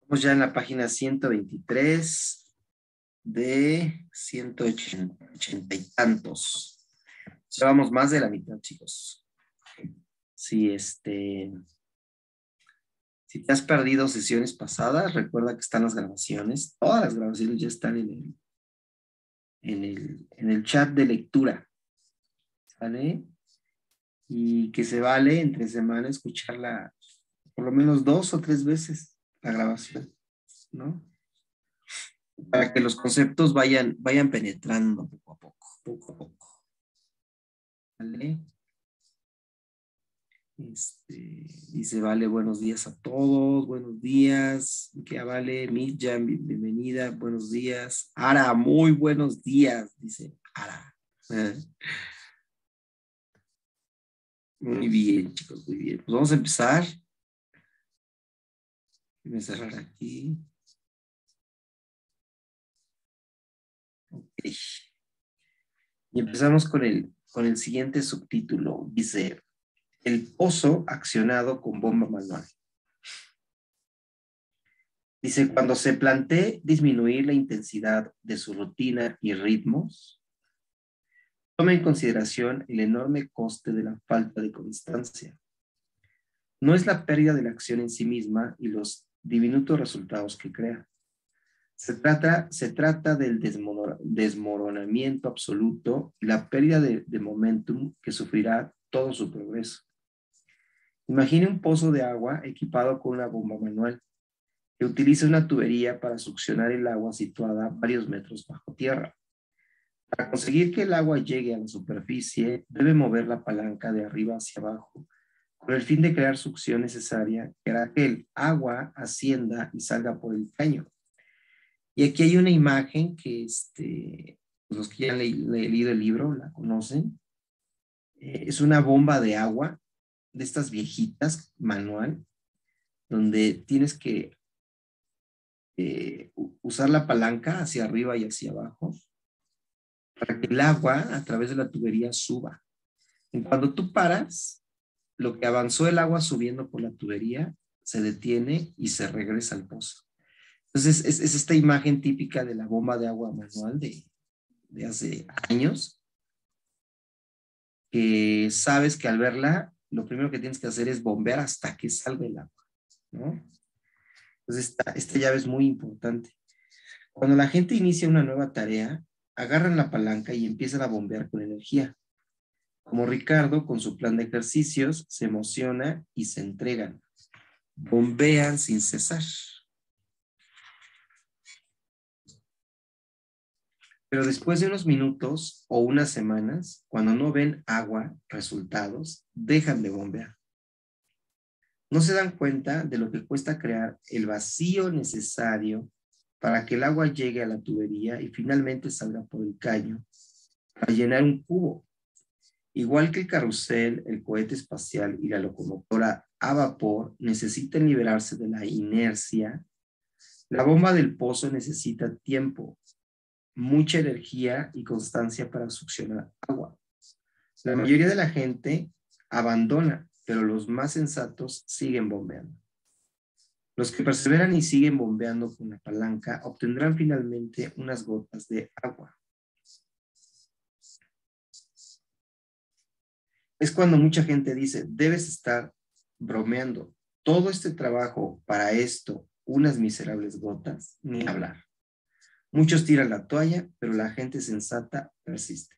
Estamos ya en la página 123 de 180 y tantos. Llevamos más de la mitad, chicos. Si si te has perdido sesiones pasadas, recuerda que están las grabaciones. Todas las grabaciones ya están en el chat de lectura. ¿Vale? Y que se vale entre semana escucharla por lo menos 2 o 3 veces la grabación, ¿no? Para que los conceptos vayan penetrando poco a poco. ¿Vale? Dice, vale, buenos días a todos, buenos días. ¿Qué vale? Midjan, bienvenida, buenos días. Ara, muy buenos días, dice Ara. Muy bien, chicos, muy bien. Pues vamos a empezar. Voy a cerrar aquí. Ok. Y empezamos con el siguiente subtítulo. Dice, el pozo accionado con bomba manual. Dice, cuando se plantee disminuir la intensidad de su rutina y ritmos, tome en consideración el enorme coste de la falta de constancia. No es la pérdida de la acción en sí misma y los diminutos resultados que crea. Se trata del desmoronamiento absoluto y la pérdida de momentum que sufrirá todo su progreso. Imagine un pozo de agua equipado con una bomba manual que utiliza una tubería para succionar el agua situada varios metros bajo tierra. Para conseguir que el agua llegue a la superficie, debe mover la palanca de arriba hacia abajo, con el fin de crear succión necesaria que hará que el agua ascienda y salga por el caño. Y aquí hay una imagen que los que ya han leído el libro la conocen. Es una bomba de agua de estas viejitas, manual, donde tienes que usar la palanca hacia arriba y hacia abajo para que el agua a través de la tubería suba. Y cuando tú paras, lo que avanzó el agua subiendo por la tubería se detiene y se regresa al pozo. Entonces, es esta imagen típica de la bomba de agua manual de hace años, que sabes que al verla, lo primero que tienes que hacer es bombear hasta que salga el agua, ¿no? Entonces, esta llave es muy importante. Cuando la gente inicia una nueva tarea, agarran la palanca y empiezan a bombear con energía. Como Ricardo, con su plan de ejercicios, se emociona y se entregan. Bombean sin cesar. Pero después de unos minutos o unas semanas, cuando no ven agua, resultados, dejan de bombear. No se dan cuenta de lo que cuesta crear el vacío necesario para que el agua llegue a la tubería y finalmente salga por el caño para llenar un cubo. Igual que el carrusel, el cohete espacial y la locomotora a vapor necesitan liberarse de la inercia, la bomba del pozo necesita tiempo, mucha energía y constancia para succionar agua. La mayoría de la gente abandona, pero los más sensatos siguen bombeando. Los que perseveran y siguen bombeando con la palanca obtendrán finalmente unas gotas de agua. Es cuando mucha gente dice, debes estar bromeando. Todo este trabajo para esto, unas miserables gotas, ni hablar. Muchos tiran la toalla, pero la gente sensata persiste.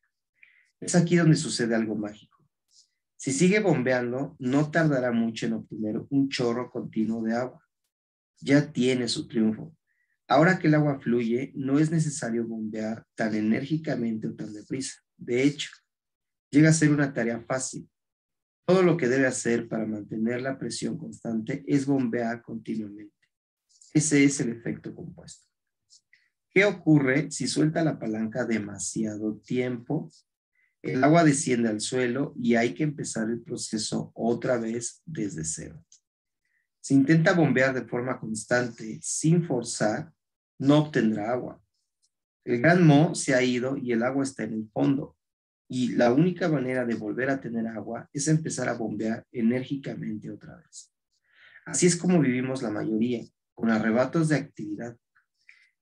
Es aquí donde sucede algo mágico. Si sigue bombeando, no tardará mucho en obtener un chorro continuo de agua. Ya tiene su triunfo. Ahora que el agua fluye, no es necesario bombear tan enérgicamente o tan deprisa. De hecho, llega a ser una tarea fácil. Todo lo que debe hacer para mantener la presión constante es bombear continuamente. Ese es el efecto compuesto. ¿Qué ocurre si suelta la palanca demasiado tiempo? El agua desciende al suelo y hay que empezar el proceso otra vez desde cero. Si intenta bombear de forma constante, sin forzar, no obtendrá agua. El gran Mo se ha ido y el agua está en el fondo. Y la única manera de volver a tener agua es empezar a bombear enérgicamente otra vez. Así es como vivimos la mayoría, con arrebatos de actividad.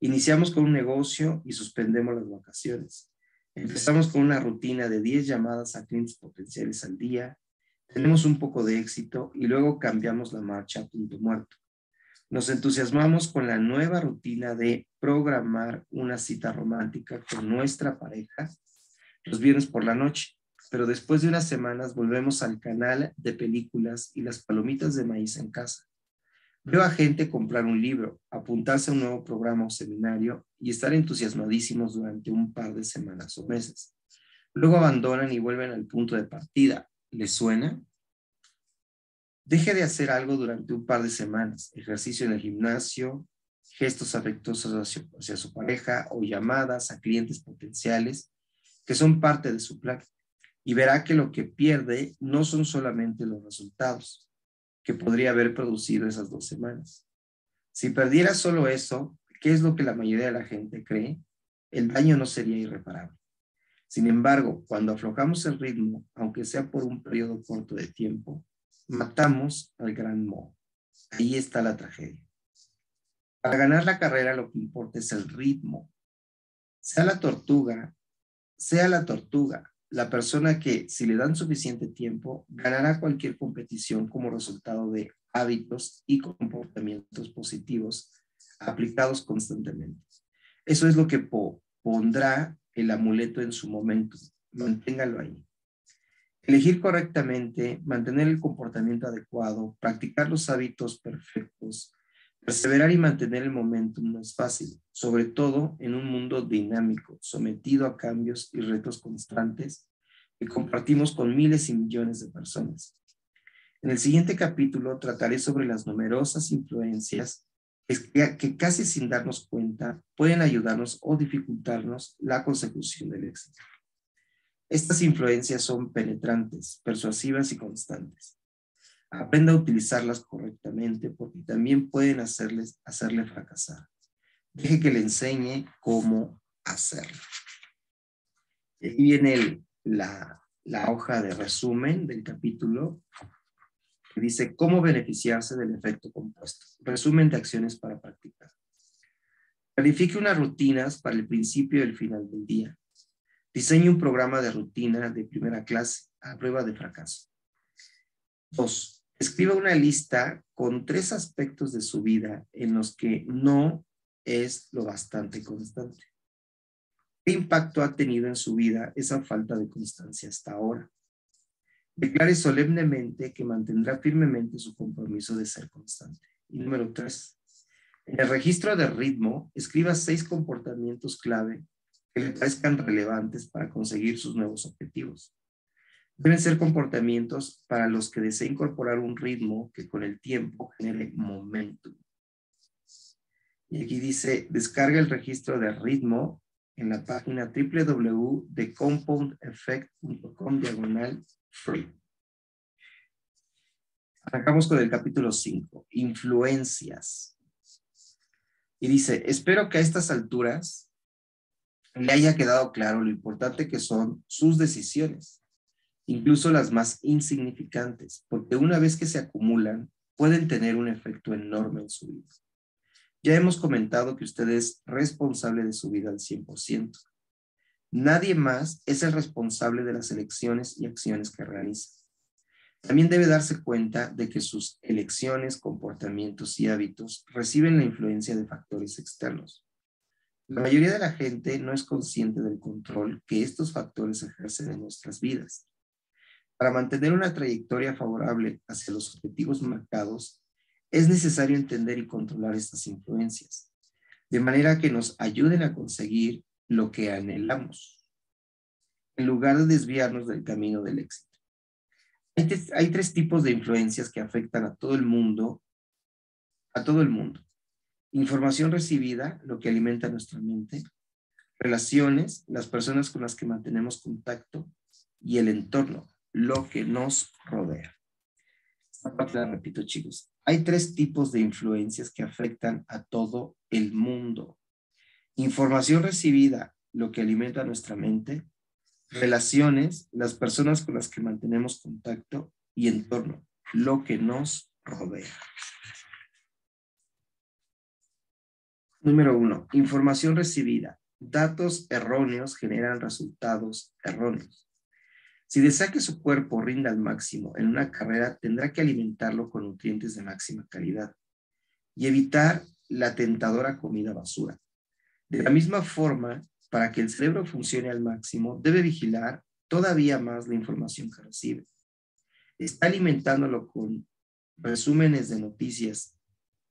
Iniciamos con un negocio y suspendemos las vacaciones. Empezamos con una rutina de 10 llamadas a clientes potenciales al día. Tenemos un poco de éxito y luego cambiamos la marcha a punto muerto. Nos entusiasmamos con la nueva rutina de programar una cita romántica con nuestra pareja los viernes por la noche, pero después de unas semanas volvemos al canal de películas y las palomitas de maíz en casa. Veo a gente comprar un libro, apuntarse a un nuevo programa o seminario y estar entusiasmadísimos durante un par de semanas o meses. Luego abandonan y vuelven al punto de partida. ¿Les suena? Deje de hacer algo durante un par de semanas, ejercicio en el gimnasio, gestos afectuosos hacia su pareja o llamadas a clientes potenciales que son parte de su plan, y verá que lo que pierde no son solamente los resultados que podría haber producido esas 2 semanas. Si perdiera solo eso, ¿qué es lo que la mayoría de la gente cree? El daño no sería irreparable. Sin embargo, cuando aflojamos el ritmo, aunque sea por un periodo corto de tiempo, matamos al gran moho. Ahí está la tragedia. Para ganar la carrera lo que importa es el ritmo. Sea la tortuga, la persona que, si le dan suficiente tiempo, ganará cualquier competición como resultado de hábitos y comportamientos positivos aplicados constantemente. Eso es lo que pondrá el amuleto en su momento. Manténgalo ahí. Elegir correctamente, mantener el comportamiento adecuado, practicar los hábitos perfectos, perseverar y mantener el momentum no es fácil, sobre todo en un mundo dinámico, sometido a cambios y retos constantes que compartimos con miles y millones de personas. En el siguiente capítulo trataré sobre las numerosas influencias que casi sin darnos cuenta pueden ayudarnos o dificultarnos la consecución del éxito. Estas influencias son penetrantes, persuasivas y constantes. Aprenda a utilizarlas correctamente porque también pueden hacerle fracasar. Deje que le enseñe cómo hacerlo. Aquí viene la hoja de resumen del capítulo que dice cómo beneficiarse del efecto compuesto. Resumen de acciones para practicar. Planifique unas rutinas para el principio y el final del día. Diseñe un programa de rutina de primera clase a prueba de fracaso. 2. Escriba una lista con 3 aspectos de su vida en los que no es lo bastante constante. ¿Qué impacto ha tenido en su vida esa falta de constancia hasta ahora? Declare solemnemente que mantendrá firmemente su compromiso de ser constante. Y número 3. En el registro de ritmo, escriba 6 comportamientos clave que le parezcan relevantes para conseguir sus nuevos objetivos. Deben ser comportamientos para los que desee incorporar un ritmo que con el tiempo genere momentum. Y aquí dice, descarga el registro de ritmo en la página www.thecompoundeffect.com/free. Arrancamos con el capítulo 5, influencias. Y dice, espero que a estas alturas le haya quedado claro lo importante que son sus decisiones, incluso las más insignificantes, porque una vez que se acumulan, pueden tener un efecto enorme en su vida. Ya hemos comentado que usted es responsable de su vida al 100%. Nadie más es el responsable de las elecciones y acciones que realiza. También debe darse cuenta de que sus elecciones, comportamientos y hábitos reciben la influencia de factores externos. La mayoría de la gente no es consciente del control que estos factores ejercen en nuestras vidas. Para mantener una trayectoria favorable hacia los objetivos marcados, es necesario entender y controlar estas influencias, de manera que nos ayuden a conseguir lo que anhelamos, en lugar de desviarnos del camino del éxito. Hay 3 tipos de influencias que afectan a todo el mundo. Información recibida, lo que alimenta nuestra mente, relaciones, las personas con las que mantenemos contacto, y el entorno, lo que nos rodea. Esta parte la repito, chicos. Hay 3 tipos de influencias que afectan a todo el mundo. Información recibida, lo que alimenta nuestra mente, relaciones, las personas con las que mantenemos contacto, y entorno, lo que nos rodea. Número 1. Información recibida. Datos erróneos generan resultados erróneos. Si desea que su cuerpo rinda al máximo en una carrera, tendrá que alimentarlo con nutrientes de máxima calidad y evitar la tentadora comida basura. De la misma forma, para que el cerebro funcione al máximo, debe vigilar todavía más la información que recibe. Está alimentándolo con resúmenes de noticias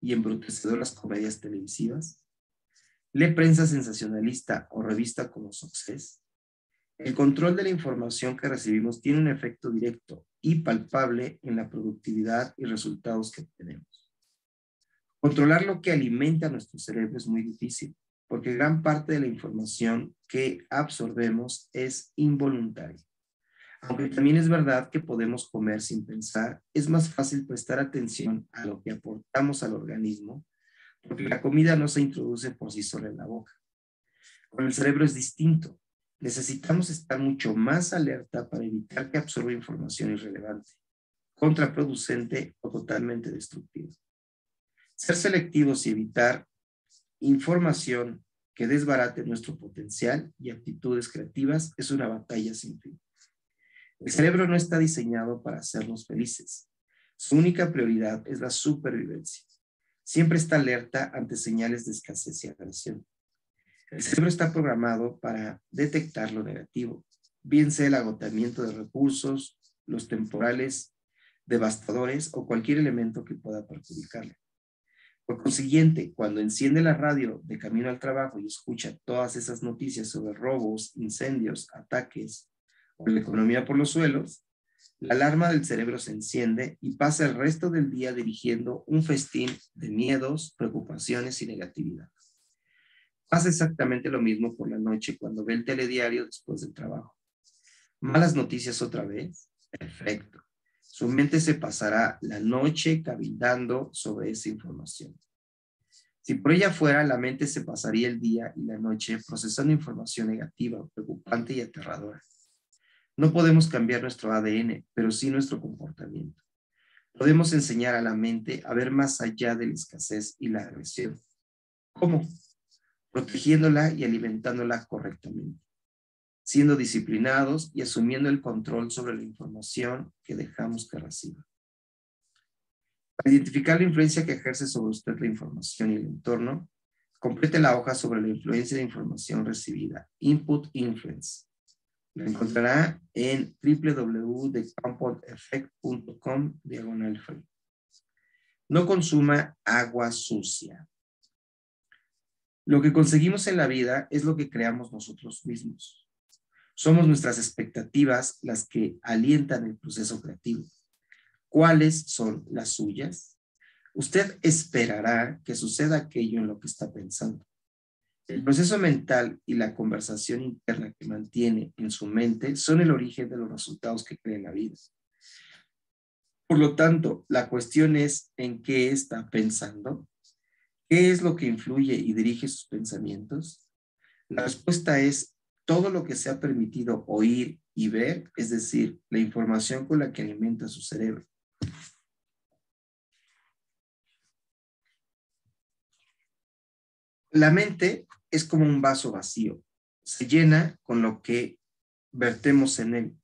y embrutecedoras comedias televisivas. Lee prensa sensacionalista o revista como Success. El control de la información que recibimos tiene un efecto directo y palpable en la productividad y resultados que obtenemos. Controlar lo que alimenta nuestro cerebro es muy difícil, porque gran parte de la información que absorbemos es involuntaria. Aunque también es verdad que podemos comer sin pensar, es más fácil prestar atención a lo que aportamos al organismo, porque la comida no se introduce por sí sola en la boca. Con el cerebro es distinto. Necesitamos estar mucho más alerta para evitar que absorba información irrelevante, contraproducente o totalmente destructiva. Ser selectivos y evitar información que desbarate nuestro potencial y aptitudes creativas es una batalla sin fin. El cerebro no está diseñado para hacernos felices. Su única prioridad es la supervivencia. Siempre está alerta ante señales de escasez y agresión. El cerebro está programado para detectar lo negativo, bien sea el agotamiento de recursos, los temporales devastadores o cualquier elemento que pueda perjudicarle. Por consiguiente, cuando enciende la radio de camino al trabajo y escucha todas esas noticias sobre robos, incendios, ataques o la economía por los suelos, la alarma del cerebro se enciende y pasa el resto del día dirigiendo un festín de miedos, preocupaciones y negatividad. Pasa exactamente lo mismo por la noche cuando ve el telediario después del trabajo. ¿Malas noticias otra vez? Perfecto. Su mente se pasará la noche cabildando sobre esa información. Si por ella fuera, la mente se pasaría el día y la noche procesando información negativa, preocupante y aterradora. No podemos cambiar nuestro ADN, pero sí nuestro comportamiento. Podemos enseñar a la mente a ver más allá de la escasez y la agresión. ¿Cómo? Protegiéndola y alimentándola correctamente, siendo disciplinados y asumiendo el control sobre la información que dejamos que reciba. Para identificar la influencia que ejerce sobre usted la información y el entorno, complete la hoja sobre la influencia de información recibida, Input Influence. La encontrará en www.thecompoundeffect.com/free. No consuma agua sucia. Lo que conseguimos en la vida es lo que creamos nosotros mismos. Somos nuestras expectativas las que alientan el proceso creativo. ¿Cuáles son las suyas? Usted esperará que suceda aquello en lo que está pensando. El proceso mental y la conversación interna que mantiene en su mente son el origen de los resultados que crea en la vida. Por lo tanto, la cuestión es en qué está pensando, qué es lo que influye y dirige sus pensamientos. La respuesta es todo lo que se ha permitido oír y ver, es decir, la información con la que alimenta su cerebro. La mente es como un vaso vacío. Se llena con lo que vertemos en él.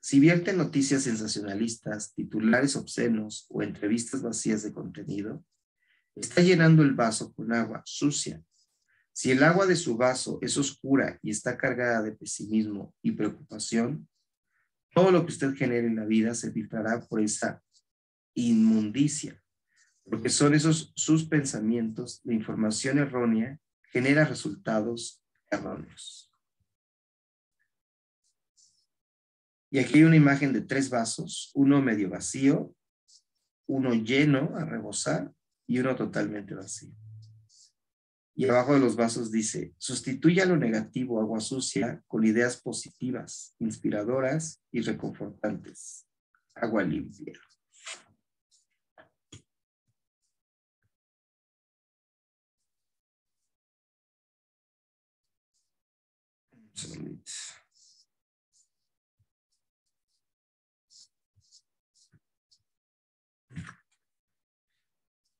Si vierte noticias sensacionalistas, titulares obscenos o entrevistas vacías de contenido, está llenando el vaso con agua sucia. Si el agua de su vaso es oscura y está cargada de pesimismo y preocupación, todo lo que usted genere en la vida se filtrará por esa inmundicia, porque son esos sus pensamientos, la información errónea genera resultados erróneos. Y aquí hay una imagen de 3 vasos, uno medio vacío, uno lleno a rebosar y uno totalmente vacío. Y abajo de los vasos dice, sustituya lo negativo, agua sucia, con ideas positivas, inspiradoras y reconfortantes. Agua limpia. Un segundito.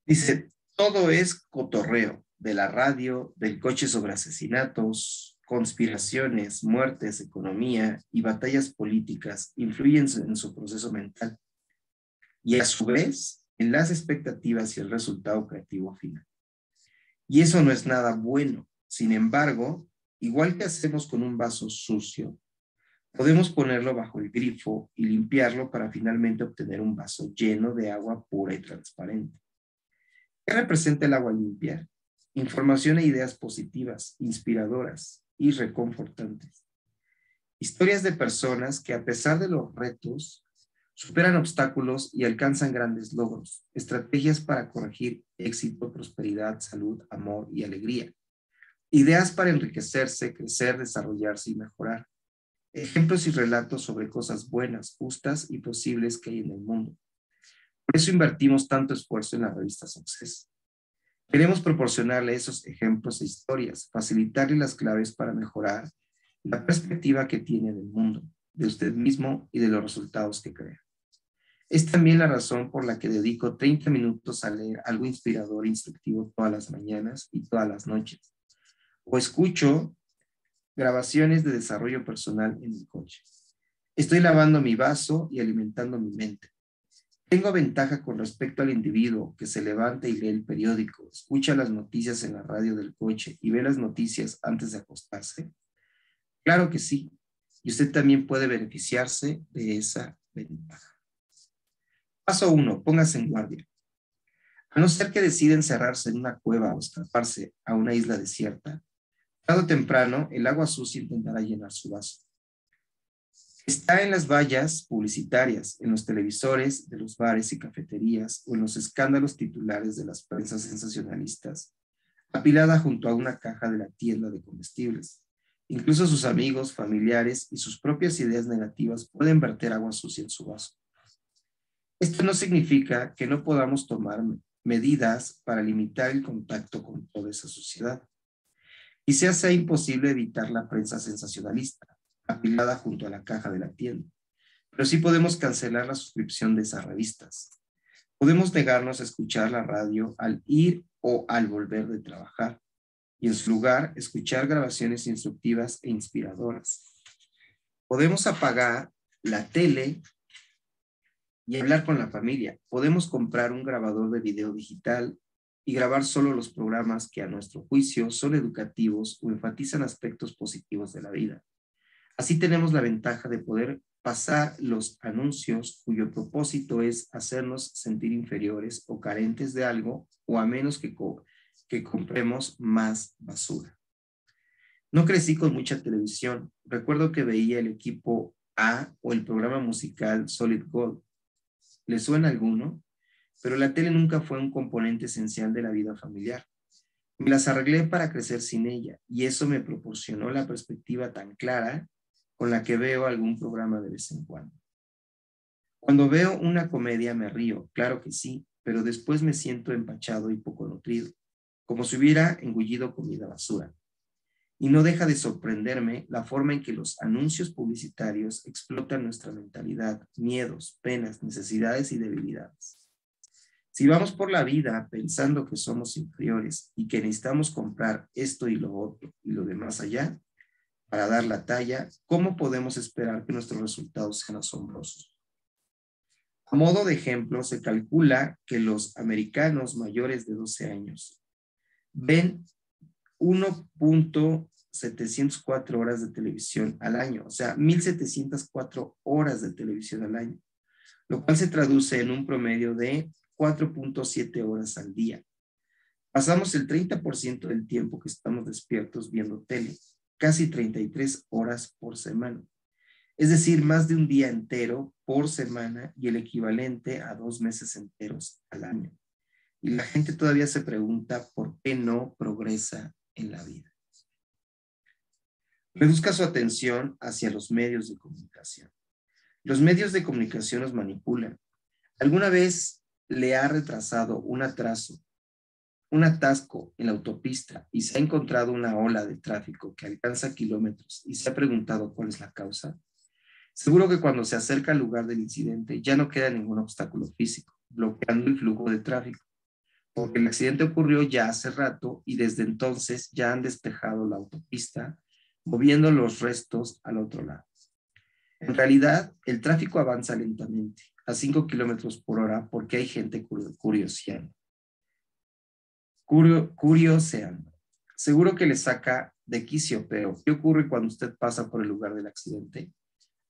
Dice, todo es cotorreo. de la radio, del coche sobre asesinatos, conspiraciones, muertes, economía y batallas políticas influyen en su proceso mental y a su vez en las expectativas y el resultado creativo final. Y eso no es nada bueno. Sin embargo, igual que hacemos con un vaso sucio, podemos ponerlo bajo el grifo y limpiarlo para finalmente obtener un vaso lleno de agua pura y transparente. ¿Qué representa el agua limpia? Información e ideas positivas, inspiradoras y reconfortantes. Historias de personas que a pesar de los retos, superan obstáculos y alcanzan grandes logros. Estrategias para corregir éxito, prosperidad, salud, amor y alegría. Ideas para enriquecerse, crecer, desarrollarse y mejorar. Ejemplos y relatos sobre cosas buenas, justas y posibles que hay en el mundo. Por eso invertimos tanto esfuerzo en la revista Success. Queremos proporcionarle esos ejemplos e historias, facilitarle las claves para mejorar la perspectiva que tiene del mundo, de usted mismo y de los resultados que crea. Es también la razón por la que dedico 30 minutos a leer algo inspirador e instructivo todas las mañanas y todas las noches. O escucho grabaciones de desarrollo personal en el coche. Estoy lavando mi vaso y alimentando mi mente. Tengo ventaja con respecto al individuo que se levanta y lee el periódico, escucha las noticias en la radio del coche y ve las noticias antes de acostarse. Claro que sí, y usted también puede beneficiarse de esa ventaja. Paso 1, póngase en guardia. A no ser que decida encerrarse en una cueva o escaparse a una isla desierta, tarde o temprano el agua sucia intentará llenar su vaso. Está en las vallas publicitarias, en los televisores de los bares y cafeterías o en los escándalos titulares de las prensas sensacionalistas, apilada junto a una caja de la tienda de comestibles. Incluso sus amigos, familiares y sus propias ideas negativas pueden verter agua sucia en su vaso. Esto no significa que no podamos tomar medidas para limitar el contacto con toda esa suciedad. Quizás sea imposible evitar la prensa sensacionalista, apilada junto a la caja de la tienda, pero sí podemos cancelar la suscripción de esas revistas. Podemos negarnos a escuchar la radio al ir o al volver de trabajar, y en su lugar escuchar grabaciones instructivas e inspiradoras. Podemos apagar la tele y hablar con la familia. Podemos comprar un grabador de video digital y grabar solo los programas que a nuestro juicio son educativos o enfatizan aspectos positivos de la vida. Así tenemos la ventaja de poder pasar los anuncios cuyo propósito es hacernos sentir inferiores o carentes de algo, o a menos que compremos más basura. No crecí con mucha televisión. Recuerdo que veía el equipo A o el programa musical Solid Gold. ¿Le suena alguno? Pero la tele nunca fue un componente esencial de la vida familiar. Me las arreglé para crecer sin ella y eso me proporcionó la perspectiva tan clara con la que veo algún programa de vez en cuando. Cuando veo una comedia me río, claro que sí, pero después me siento empachado y poco nutrido, como si hubiera engullido comida basura. Y no deja de sorprenderme la forma en que los anuncios publicitarios explotan nuestra mentalidad, miedos, penas, necesidades y debilidades. Si vamos por la vida pensando que somos inferiores y que necesitamos comprar esto y lo otro y lo demás allá para dar la talla, ¿cómo podemos esperar que nuestros resultados sean asombrosos? A modo de ejemplo, se calcula que los americanos mayores de 12 años ven 1.704 horas de televisión al año, o sea, 1.704 horas de televisión al año, lo cual se traduce en un promedio de 4.7 horas al día. Pasamos el 30% del tiempo que estamos despiertos viendo tele, casi 33 horas por semana. Es decir, más de un día entero por semana y el equivalente a 2 meses enteros al año. Y la gente todavía se pregunta por qué no progresa en la vida. Reduzca su atención hacia los medios de comunicación. Los medios de comunicación nos manipulan. ¿Alguna vez le ha retrasado un atasco en la autopista y se ha encontrado una ola de tráfico que alcanza kilómetros y se ha preguntado cuál es la causa? Seguro que cuando se acerca al lugar del incidente ya no queda ningún obstáculo físico, bloqueando el flujo de tráfico. porque el accidente ocurrió ya hace rato y desde entonces ya han despejado la autopista, moviendo los restos al otro lado. En realidad, el tráfico avanza lentamente, a 5 kilómetros por hora, porque hay gente curioseando. Curioseando. Seguro que le saca de quicio, pero ¿qué ocurre cuando usted pasa por el lugar del accidente?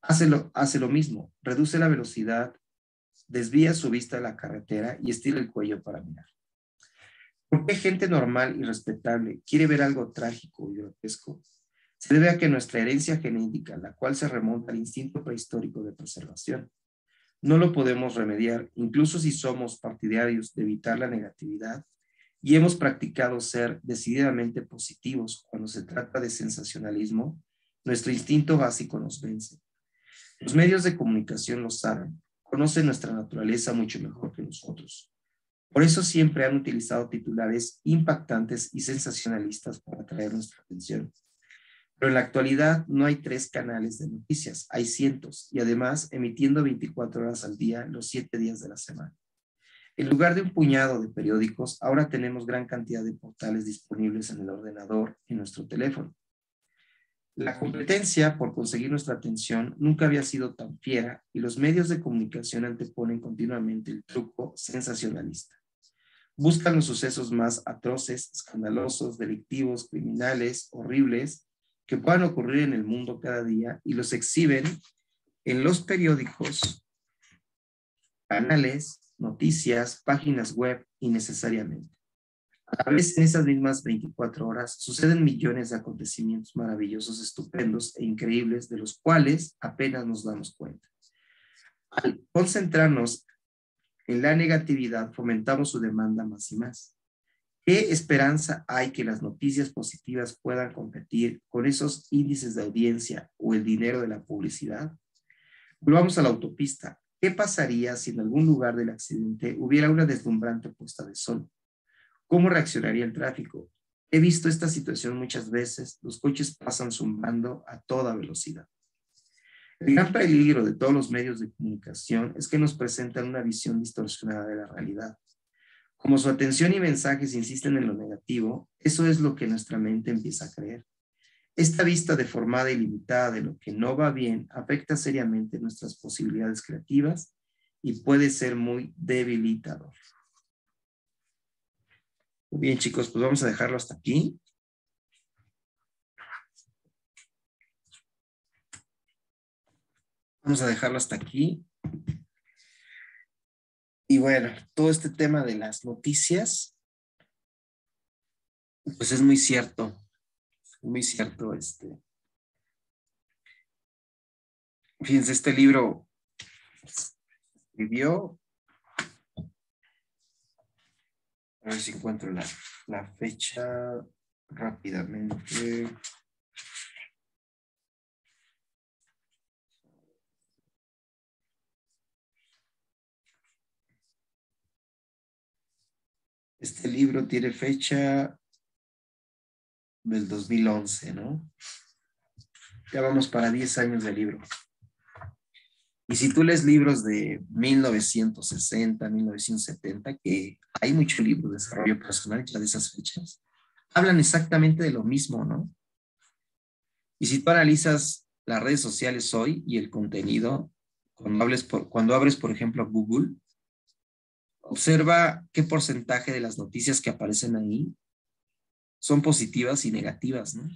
Hace lo mismo, reduce la velocidad, desvía su vista de la carretera y estira el cuello para mirar. ¿Por qué gente normal y respetable quiere ver algo trágico y grotesco? Se debe a que nuestra herencia genética, la cual se remonta al instinto prehistórico de preservación, no lo podemos remediar, incluso si somos partidarios de evitar la negatividad y hemos practicado ser decididamente positivos cuando se trata de sensacionalismo, nuestro instinto básico nos vence. Los medios de comunicación lo saben, conocen nuestra naturaleza mucho mejor que nosotros. Por eso siempre han utilizado titulares impactantes y sensacionalistas para atraer nuestra atención. Pero en la actualidad no hay 3 canales de noticias, hay cientos, y además emitiendo 24 horas al día, los 7 días de la semana. En lugar de un puñado de periódicos, ahora tenemos gran cantidad de portales disponibles en el ordenador y en nuestro teléfono. La competencia por conseguir nuestra atención nunca había sido tan fiera y los medios de comunicación anteponen continuamente el truco sensacionalista. Buscan los sucesos más atroces, escandalosos, delictivos, criminales, horribles, que puedan ocurrir en el mundo cada día y los exhiben en los periódicos, canales, noticias, páginas web innecesariamente. A veces en esas mismas 24 horas suceden millones de acontecimientos maravillosos, estupendos e increíbles de los cuales apenas nos damos cuenta. Al concentrarnos en la negatividad, fomentamos su demanda más y más. ¿Qué esperanza hay que las noticias positivas puedan competir con esos índices de audiencia o el dinero de la publicidad? Volvamos a la autopista. ¿Qué pasaría si en algún lugar del accidente hubiera una deslumbrante puesta de sol? ¿Cómo reaccionaría el tráfico? He visto esta situación muchas veces. Los coches pasan zumbando a toda velocidad. El gran peligro de todos los medios de comunicación es que nos presentan una visión distorsionada de la realidad. Como su atención y mensajes insisten en lo negativo, eso es lo que nuestra mente empieza a creer. Esta vista deformada y limitada de lo que no va bien afecta seriamente nuestras posibilidades creativas y puede ser muy debilitador. Muy bien, chicos, pues vamos a dejarlo hasta aquí. Vamos a dejarlo hasta aquí. Y bueno, todo este tema de las noticias, pues es muy cierto. Muy cierto. Fíjense, este libro escribió, a ver si encuentro la fecha rápidamente. Este libro tiene fecha del 2011, ¿no? Ya vamos para 10 años de libro. Y si tú lees libros de 1960, 1970, que hay mucho libro de desarrollo personal ya de esas fechas, hablan exactamente de lo mismo, ¿no? Y si tú analizas las redes sociales hoy y el contenido, cuando abres, por ejemplo, Google, observa qué porcentaje de las noticias que aparecen ahí son positivas y negativas, ¿no?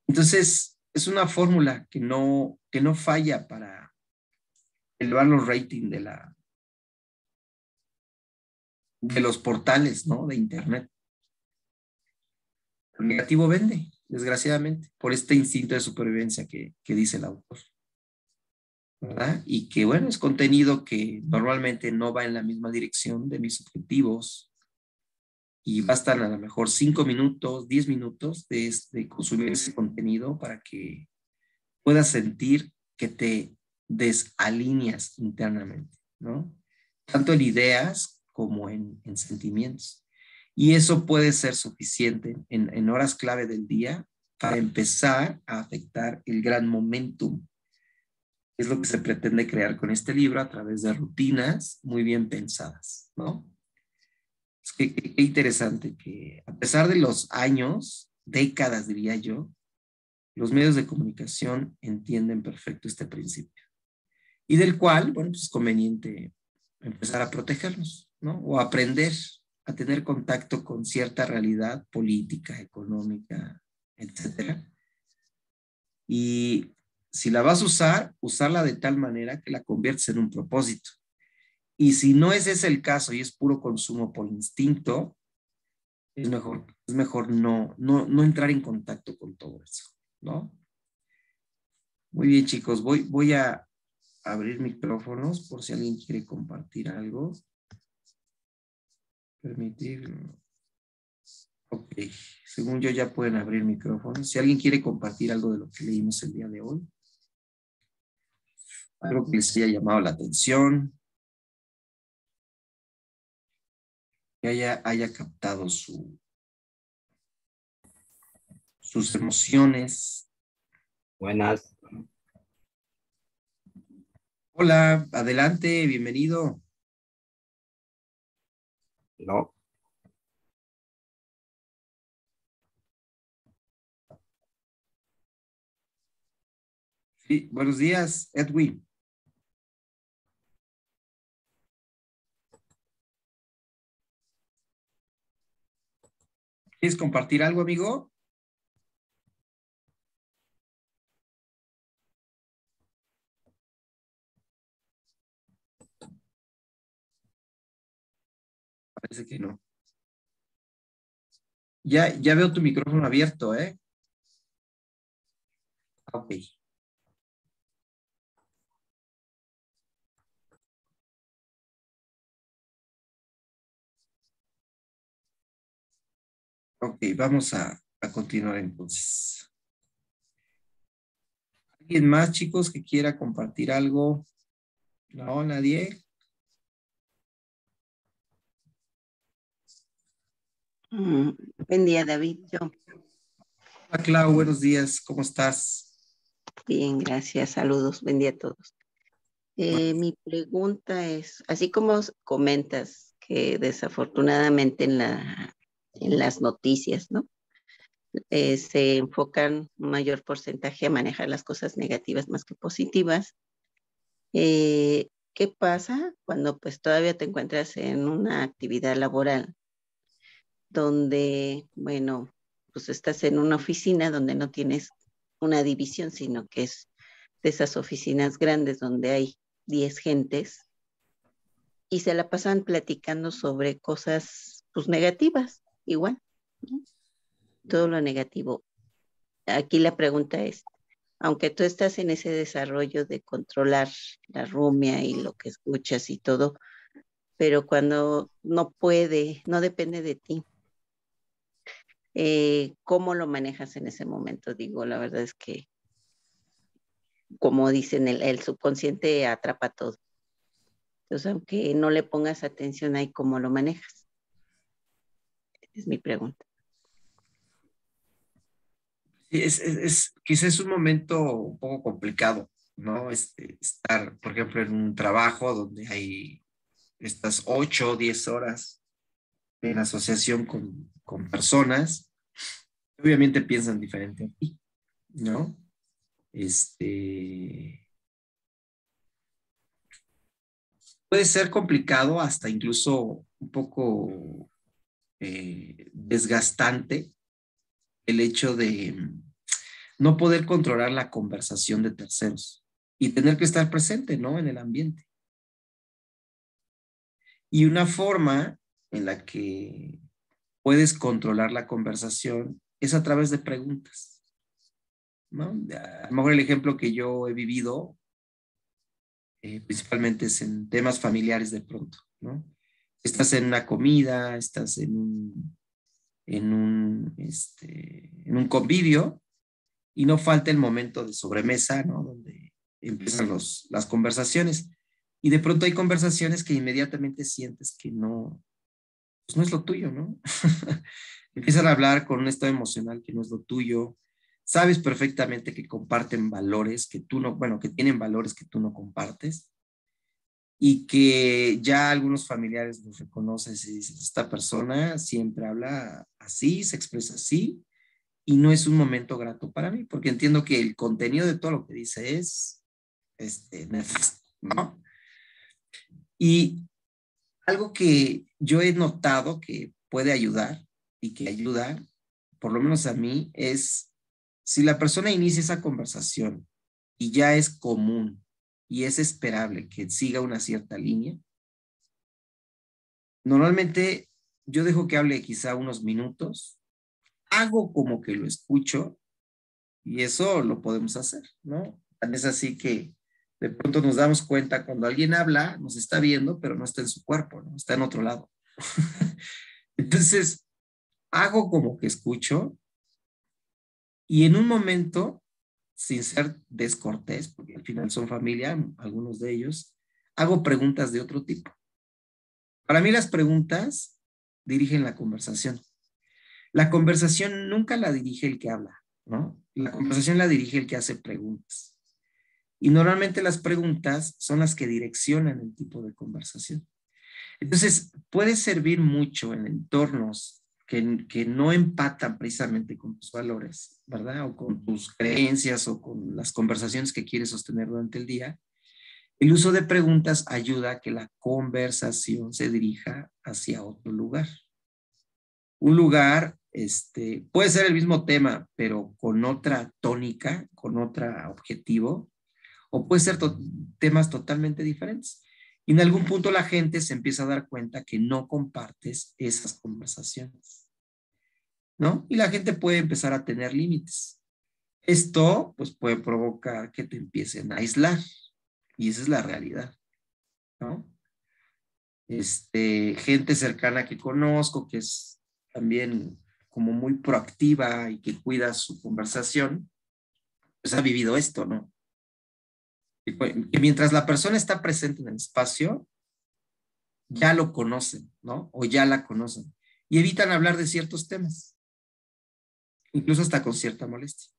Entonces, es una fórmula que no falla para elevar los ratings de los portales, ¿no? De Internet. El negativo vende, desgraciadamente, por este instinto de supervivencia que dice el autor, ¿verdad? Y que, bueno, es contenido que normalmente no va en la misma dirección de mis objetivos y bastan a lo mejor 5 minutos, 10 minutos de consumir ese contenido para que puedas sentir que te desalineas internamente, ¿no? Tanto en ideas como en sentimientos. Y eso puede ser suficiente en horas clave del día para empezar a afectar el gran momentum Es lo que se pretende crear con este libro a través de rutinas muy bien pensadas, ¿no? Es que, qué interesante que a pesar de los años, décadas diría yo, los medios de comunicación entienden perfecto este principio y del cual, bueno, pues es conveniente empezar a protegernos, ¿no? O aprender a tener contacto con cierta realidad política, económica, etcétera. Y si la vas a usar, usarla de tal manera que la conviertes en un propósito. Y si no es ese el caso y es puro consumo por instinto, es mejor no entrar en contacto con todo eso, ¿no? Muy bien, chicos, voy a abrir micrófonos por si alguien quiere compartir algo. Permitir. Ok, según yo ya pueden abrir micrófonos. Si alguien quiere compartir algo de lo que leímos el día de hoy, algo que les haya llamado la atención, que haya captado sus emociones. Buenas. Hola, adelante, bienvenido. No, Sí, buenos días, Edwin. ¿Quieres compartir algo, amigo? Parece que no. Ya veo tu micrófono abierto, ¿eh? Ok. Ok, vamos a continuar entonces. ¿Alguien más, chicos, que quiera compartir algo? No, nadie. Buen día, David. Yo, Hola, Clau, buenos días, ¿cómo estás? bien, gracias. Saludos. Buen día a todos. Mi pregunta es, así como comentas que desafortunadamente en las noticias, ¿no? Se enfocan un mayor porcentaje a manejar las cosas negativas más que positivas. ¿Qué pasa cuando pues todavía te encuentras en una actividad laboral donde, bueno, pues estás en una oficina donde no tienes una división, sino que es de esas oficinas grandes donde hay 10 gentes y se la pasan platicando sobre cosas pues negativas, igual, ¿no? Todo lo negativo. Aquí la pregunta es, aunque tú estás en ese desarrollo de controlar la rumia y lo que escuchas y todo, pero cuando no puede, no depende de ti, ¿cómo lo manejas en ese momento? Digo, la verdad es que, como dicen, el subconsciente atrapa todo. Entonces, aunque no le pongas atención ahí, ¿cómo lo manejas? Es mi pregunta. Sí, quizás es un momento un poco complicado, ¿no? Estar, por ejemplo, en un trabajo donde hay estas 8 o 10 horas en asociación con personas, que obviamente piensan diferente a ti, ¿no? Este, puede ser complicado, hasta incluso un poco desgastante el hecho de no poder controlar la conversación de terceros y tener que estar presente, ¿no? En el ambiente. Y una forma en la que puedes controlar la conversación es a través de preguntas, ¿no? A lo mejor el ejemplo que yo he vivido principalmente es en temas familiares de pronto, ¿no? Estás en una comida, estás en un convivio y no falta el momento de sobremesa, ¿no? Donde empiezan las conversaciones. Y de pronto hay conversaciones que inmediatamente sientes que no, pues no es lo tuyo, ¿no? Empiezan a hablar con un estado emocional que no es lo tuyo, sabes perfectamente que comparten valores que tú no, bueno, que tienen valores que tú no compartes y que ya algunos familiares los reconoces y dices, esta persona siempre habla así, se expresa así y no es un momento grato para mí, porque entiendo que el contenido de todo lo que dice es nefasto, ¿no? Y algo que yo he notado que puede ayudar y que ayuda, por lo menos a mí, es si la persona inicia esa conversación y ya es común y es esperable que siga una cierta línea, normalmente yo dejo que hable quizá unos minutos, hago como que lo escucho y eso lo podemos hacer, ¿no? Tan es así que de pronto nos damos cuenta cuando alguien habla, nos está viendo, pero no está en su cuerpo, ¿no? Está en otro lado. Entonces, hago como que escucho y en un momento, sin ser descortés, porque al final son familia, algunos de ellos, hago preguntas de otro tipo. Para mí las preguntas dirigen la conversación. La conversación nunca la dirige el que habla, ¿no? La conversación la dirige el que hace preguntas. Y normalmente las preguntas son las que direccionan el tipo de conversación. Entonces, puede servir mucho en entornos que no empatan precisamente con tus valores, ¿verdad? O con tus creencias o con las conversaciones que quieres sostener durante el día. El uso de preguntas ayuda a que la conversación se dirija hacia otro lugar. Un lugar, puede ser el mismo tema, pero con otra tónica, con otro objetivo, o puede ser temas totalmente diferentes. Y en algún punto la gente se empieza a dar cuenta que no compartes esas conversaciones, ¿no? Y la gente puede empezar a tener límites. Esto, pues, puede provocar que te empiecen a aislar. Y esa es la realidad, ¿no? Gente cercana que conozco, que es también como muy proactiva y que cuida su conversación, pues ha vivido esto, ¿no? Que mientras la persona está presente en el espacio, ya lo conocen, ¿no? O ya la conocen. Y evitan hablar de ciertos temas, incluso hasta con cierta molestia.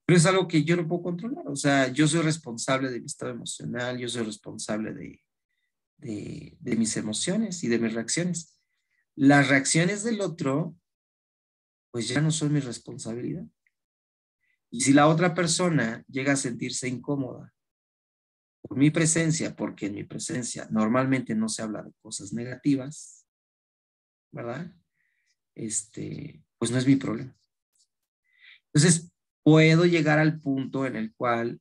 Pero es algo que yo no puedo controlar. O sea, yo soy responsable de mi estado emocional, yo soy responsable de mis emociones y de mis reacciones. Las reacciones del otro, pues ya no son mi responsabilidad. Y si la otra persona llega a sentirse incómoda por mi presencia, porque en mi presencia normalmente no se habla de cosas negativas, ¿verdad? Pues no es mi problema. Entonces, puedo llegar al punto en el cual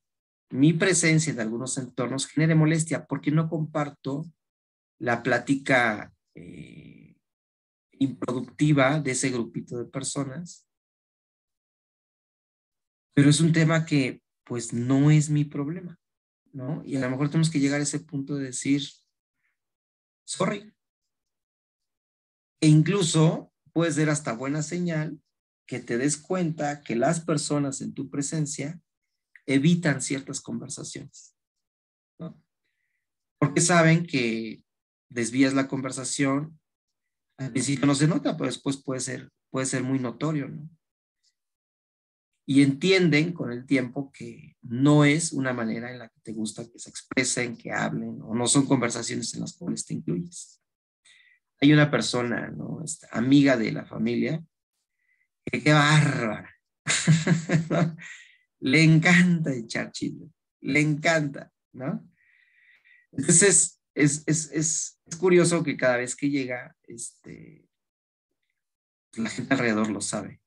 mi presencia en algunos entornos genere molestia porque no comparto la plática improductiva de ese grupito de personas, pero es un tema que pues no es mi problema, ¿no? Y a lo mejor tenemos que llegar a ese punto de decir, sorry. E incluso puede ser hasta buena señal que te des cuenta que las personas en tu presencia evitan ciertas conversaciones, ¿no? Porque saben que desvías la conversación, al principio no se nota, pero después puede ser muy notorio, ¿no? Y entienden con el tiempo que no es una manera en la que te gusta que se expresen, que hablen, o no son conversaciones en las cuales te incluyes. Hay una persona, ¿no? Amiga de la familia, que qué bárbara. ¿No? Le encanta echar chisme, le encanta, ¿no? Entonces, es curioso que cada vez que llega, la gente alrededor lo sabe.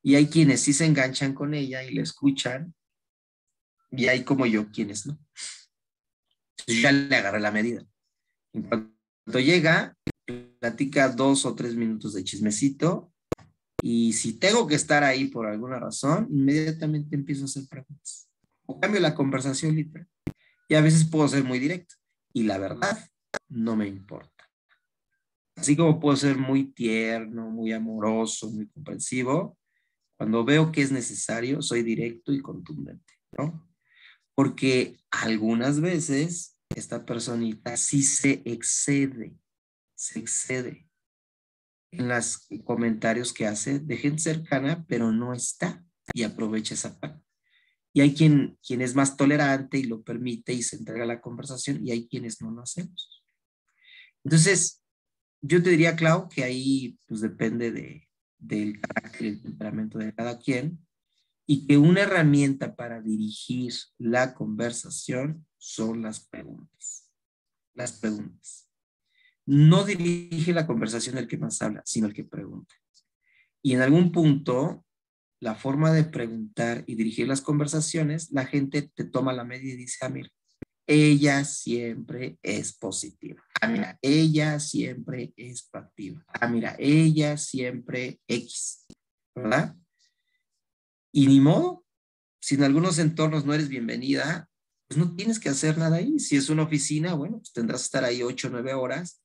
Y hay quienes sí se enganchan con ella y le escuchan, y hay como yo quienes no. Entonces, yo ya le agarré la medida. En cuanto llega, platica 2 o 3 minutos de chismecito, y si tengo que estar ahí por alguna razón, inmediatamente empiezo a hacer preguntas. O cambio la conversación literal. Y a veces puedo ser muy directo. Y la verdad, no me importa. Así como puedo ser muy tierno, muy amoroso, muy comprensivo, cuando veo que es necesario, soy directo y contundente, ¿no? Porque algunas veces esta personita sí se excede en los comentarios que hace de gente cercana, pero no está. y aprovecha esa parte. Y hay quien es más tolerante y lo permite y se entrega a la conversación, y hay quienes no lo hacemos. Entonces, yo te diría, Clau, que ahí pues depende del carácter y el temperamento de cada quien, y que una herramienta para dirigir la conversación son las preguntas. Las preguntas. No dirige la conversación el que más habla, sino el que pregunta. Y en algún punto, la forma de preguntar y dirigir las conversaciones, la gente te toma la medida y dice, ah, mira, ella siempre es positiva. Ah, mira, ella siempre es proactiva. Ah, mira, ella siempre X, ¿verdad? Y ni modo, si en algunos entornos no eres bienvenida, pues no tienes que hacer nada ahí. Si es una oficina, bueno, pues tendrás que estar ahí 8 o 9 horas,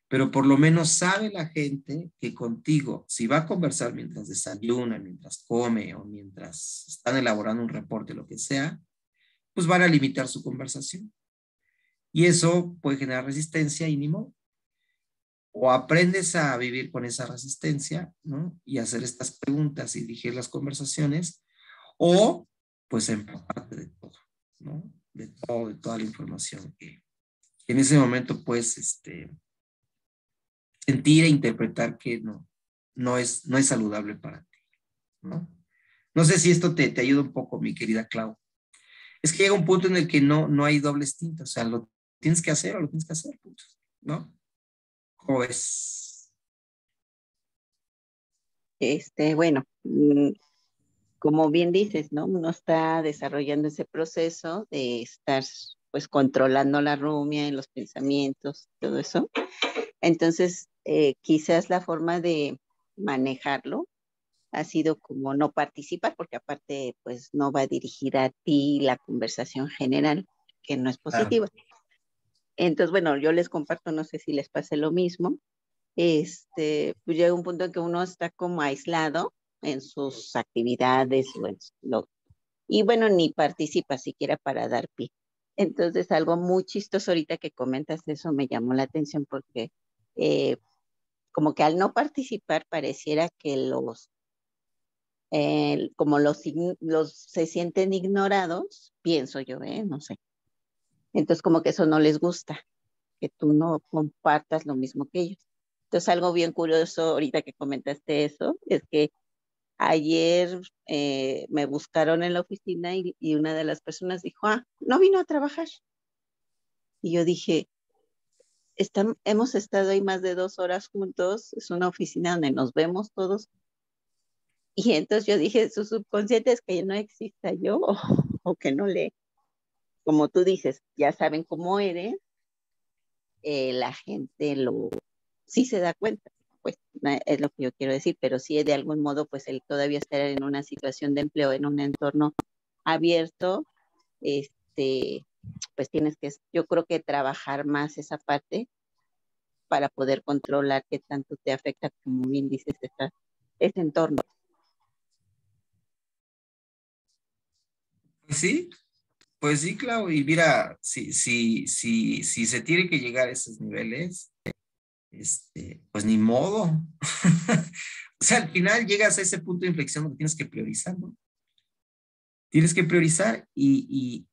pero por lo menos sabe la gente que contigo, si va a conversar mientras desayuna, mientras come o mientras están elaborando un reporte, lo que sea, pues van a limitar su conversación. Y eso puede generar resistencia y ni modo. O aprendes a vivir con esa resistencia, ¿no? Y hacer estas preguntas y dirigir las conversaciones, o pues empaparte de todo, ¿no? De todo, de toda la información que en ese momento puedes sentir e interpretar que no es saludable para ti, ¿no? No sé si esto te ayuda un poco, mi querida Clau. Es que llega un punto en el que no hay dobles tintas, o sea, lo tienes que hacer o lo tienes que hacer, punto, ¿no? ¿Cómo ves? Bueno, como bien dices, ¿no? Uno está desarrollando ese proceso de estar pues controlando la rumia y los pensamientos, todo eso. Entonces, quizás la forma de manejarlo ha sido como no participar, porque aparte pues no va a dirigir a ti la conversación general, que no es Claro. positiva. Entonces, bueno, yo les comparto, no sé si les pase lo mismo. Pues llega un punto en que uno está como aislado en sus actividades o y bueno, ni participa siquiera para dar pie. Entonces, algo muy chistoso ahorita que comentas eso me llamó la atención porque eh, como que al no participar pareciera que como los se sienten ignorados, pienso yo, no sé. Entonces, como que eso no les gusta, que tú no compartas lo mismo que ellos. Entonces, algo bien curioso ahorita que comentaste eso, es que ayer me buscaron en la oficina y una de las personas dijo, ah, no vino a trabajar. Y yo dije, hemos estado ahí más de 2 horas juntos, es una oficina donde nos vemos todos. Y entonces yo dije, su subconsciente es que no exista yo o que no le, como tú dices, ya saben cómo eres, la gente sí se da cuenta, pues es lo que yo quiero decir, pero sí de algún modo, pues el todavía estar en una situación de empleo, en un entorno abierto, pues tienes que, yo creo que trabajar más esa parte para poder controlar qué tanto te afecta, como bien dices, ese entorno. Pues sí, Clau, y mira, si se tiene que llegar a esos niveles, pues ni modo. O sea, al final llegas a ese punto de inflexión donde tienes que priorizar, ¿no? Tienes que priorizar y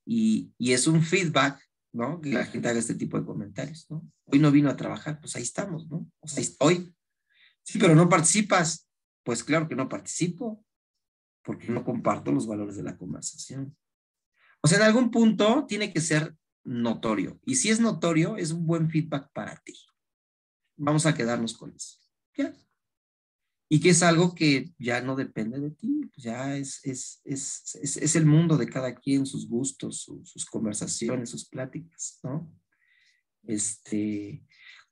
es un feedback, ¿no? Que la gente haga este tipo de comentarios, ¿no? Hoy no vino a trabajar, pues ahí estamos, ¿no? O sea, ahí estoy. Sí, pero no participas. Pues claro que no participo, porque no comparto los valores de la conversación. O sea, en algún punto tiene que ser notorio. Y si es notorio, es un buen feedback para ti. Vamos a quedarnos con eso. ¿Ya? Y que es algo que ya no depende de ti, ya es el mundo de cada quien, sus gustos, sus conversaciones, sus pláticas, ¿no?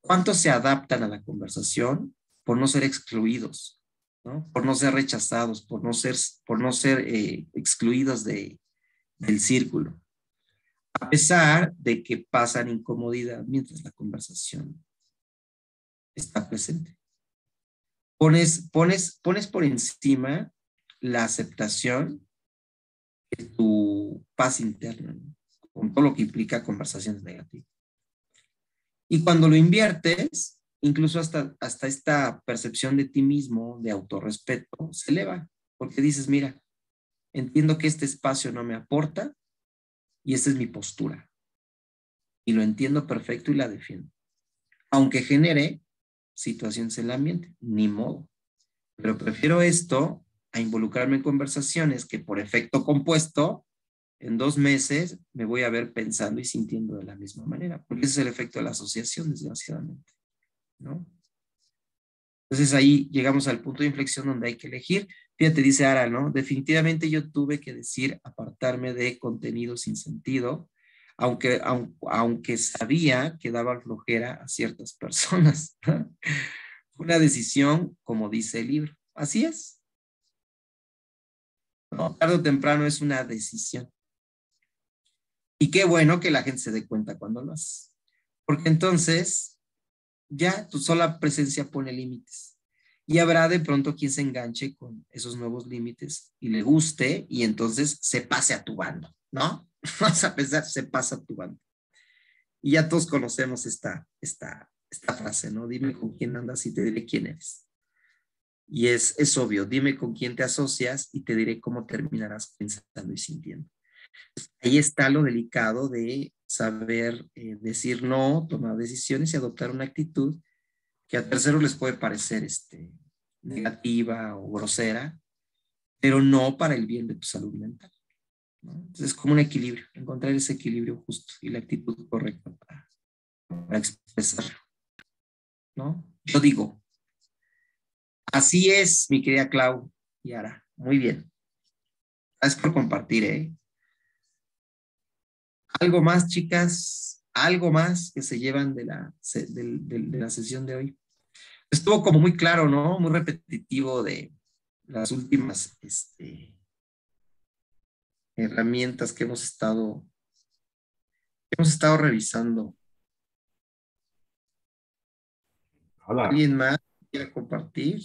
¿Cuántos se adaptan a la conversación por no ser excluidos, ¿no? Por no ser rechazados, por no ser excluidos del círculo, a pesar de que pasan incomodidad mientras la conversación está presente? Pones por encima la aceptación de tu paz interna, ¿no? Con todo lo que implica conversaciones negativas. Y cuando lo inviertes, incluso hasta esta percepción de ti mismo, de autorrespeto, se eleva, porque dices, mira, entiendo que este espacio no me aporta y esta es mi postura. Y lo entiendo perfecto y la defiendo. Aunque genere situaciones en el ambiente, ni modo. Pero prefiero esto a involucrarme en conversaciones que por efecto compuesto, en 2 meses me voy a ver pensando y sintiendo de la misma manera, porque ese es el efecto de la asociación, desgraciadamente, ¿no? Entonces ahí llegamos al punto de inflexión donde hay que elegir. Fíjate, dice Ara, ¿no? Definitivamente yo tuve que decir apartarme de contenido sin sentido, aunque sabía que daba flojera a ciertas personas. Fue una decisión, como dice el libro. Así es. ¿No? Tarde o temprano es una decisión. Y qué bueno que la gente se dé cuenta cuando lo hace. Porque entonces ya tu sola presencia pone límites. Y habrá de pronto quien se enganche con esos nuevos límites y le guste y entonces se pase a tu bando, ¿no? Vas a pensar, se pasa a tu bando. Y ya todos conocemos esta frase, ¿no? Dime con quién andas y te diré quién eres. Y es obvio, dime con quién te asocias y te diré cómo terminarás pensando y sintiendo. Ahí está lo delicado de saber decir no, tomar decisiones y adoptar una actitud que a terceros les puede parecer negativa o grosera, pero no para el bien de tu salud mental, ¿no? Entonces es como un equilibrio, encontrar ese equilibrio justo y la actitud correcta para expresarlo, ¿no? Yo digo, así es, mi querida Clau y Ara. Muy bien. Gracias por compartir, ¿eh? Algo más, chicas, algo más que se llevan de la sesión de hoy. Estuvo como muy claro, ¿no? Muy repetitivo de las últimas herramientas que hemos estado revisando. Hola, ¿Alguien más quiere compartir?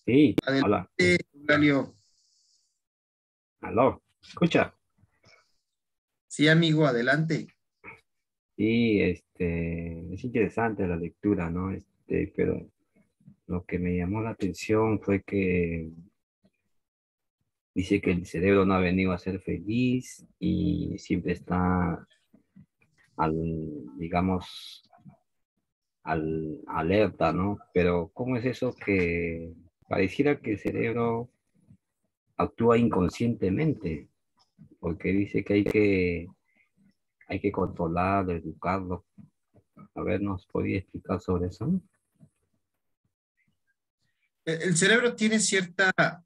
sí, hola, Adelante, Galio. aló, escucha. Sí, amigo, adelante. Sí, es interesante la lectura, ¿no? Pero lo que me llamó la atención fue que dice que el cerebro no ha venido a ser feliz y siempre está al, digamos, alerta, ¿no? Pero ¿cómo es eso que pareciera que el cerebro actúa inconscientemente? Porque dice que hay que controlarlo, educarlo. A ver, ¿nos podía explicar sobre eso? El cerebro tiene cierta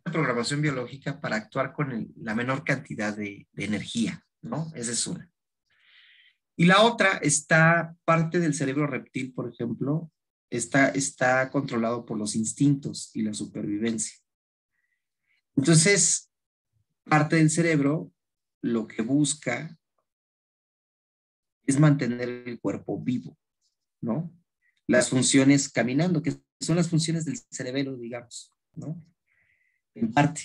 programación biológica para actuar con la menor cantidad de energía, ¿no? Esa es una. Y la otra está, parte del cerebro reptil, por ejemplo, está controlado por los instintos y la supervivencia. Entonces, parte del cerebro lo que busca es mantener el cuerpo vivo, ¿no? Las funciones caminando, que son las funciones del cerebelo, digamos, ¿no? En parte.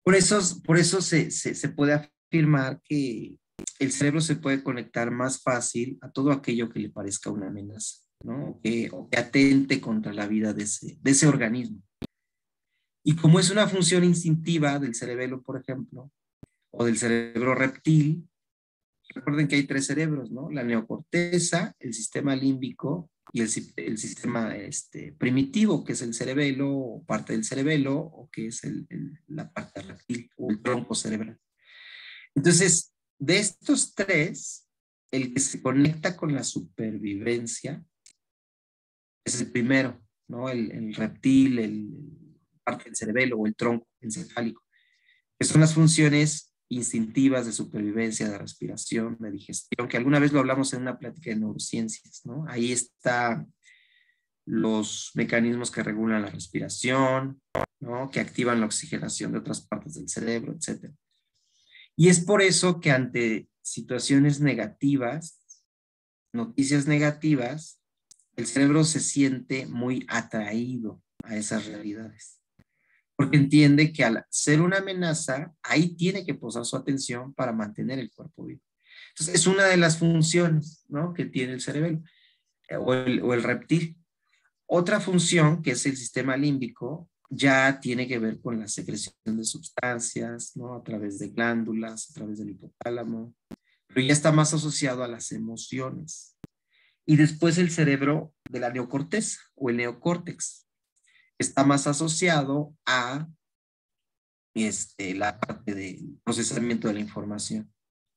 Por eso se puede afirmar que el cerebro se puede conectar más fácil a todo aquello que le parezca una amenaza, ¿no? O que atente contra la vida de ese organismo. Y como es una función instintiva del cerebelo, por ejemplo, o del cerebro reptil, recuerden que hay 3 cerebros, ¿no? La neocorteza, el sistema límbico y el sistema primitivo, que es el cerebelo o parte del cerebelo, o que es la parte reptil o el tronco cerebral. Entonces, de estos 3, el que se conecta con la supervivencia es el primero, ¿no? El reptil, parte del cerebelo o el tronco encefálico, que son las funciones instintivas de supervivencia, de respiración, de digestión, que alguna vez lo hablamos en una plática de neurociencias, ¿no? Ahí están los mecanismos que regulan la respiración, ¿no? Que activan la oxigenación de otras partes del cerebro, etc. Y es por eso que ante situaciones negativas, noticias negativas, el cerebro se siente muy atraído a esas realidades. Porque entiende que al ser una amenaza, ahí tiene que posar su atención para mantener el cuerpo vivo. Entonces, es una de las funciones, ¿no?, que tiene el cerebelo o el reptil. Otra función, que es el sistema límbico, ya tiene que ver con la secreción de sustancias, ¿no? A través de glándulas, a través del hipotálamo, pero ya está más asociado a las emociones. Y después el cerebro de la neocorteza o el neocórtex está más asociado a la parte del procesamiento de la información,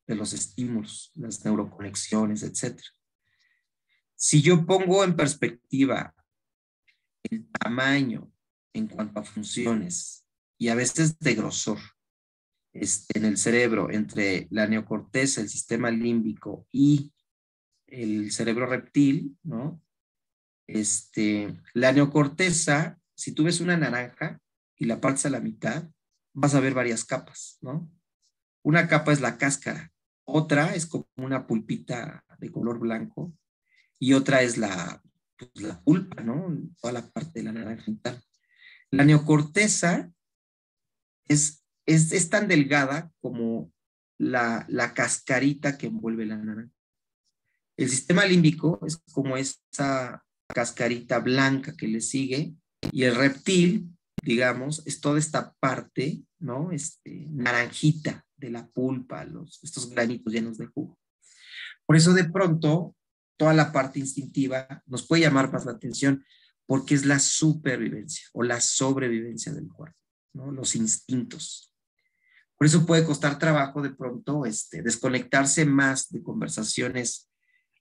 de los estímulos, las neuroconexiones, etcétera. Si yo pongo en perspectiva el tamaño en cuanto a funciones y a veces de grosor en el cerebro entre la neocorteza, el sistema límbico y el cerebro reptil, ¿no? La neocorteza, si tú ves una naranja y la partes a la mitad, vas a ver varias capas, ¿no? Una capa es la cáscara, otra es como una pulpita de color blanco y otra es pues, la pulpa, ¿no? Toda la parte de la naranja. La neocorteza es tan delgada como la cascarita que envuelve la naranja. El sistema límbico es como esa cascarita blanca que le sigue y el reptil, digamos, es toda esta parte, ¿no? Naranjita de la pulpa, estos granitos llenos de jugo. Por eso de pronto toda la parte instintiva nos puede llamar más la atención porque es la supervivencia o la sobrevivencia del cuerpo, ¿no? Los instintos. Por eso puede costar trabajo de pronto desconectarse más de conversaciones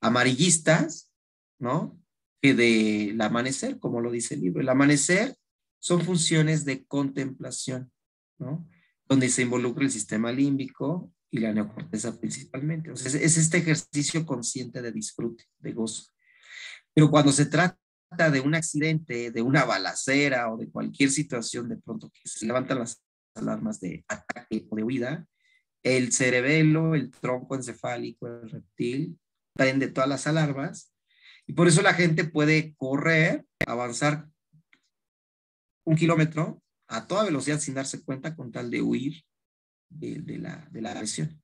amarillistas, ¿no? Que del amanecer, como lo dice el libro. El amanecer son funciones de contemplación, ¿no? Donde se involucra el sistema límbico y la neocorteza principalmente. O sea, es este ejercicio consciente de disfrute, de gozo. Pero cuando se trata de un accidente, de una balacera o de cualquier situación de pronto que se levantan las alarmas de ataque o de huida, el cerebelo, el tronco encefálico, el reptil, prende todas las alarmas y por eso la gente puede correr, avanzar 1 kilómetro a toda velocidad sin darse cuenta con tal de huir de la agresión.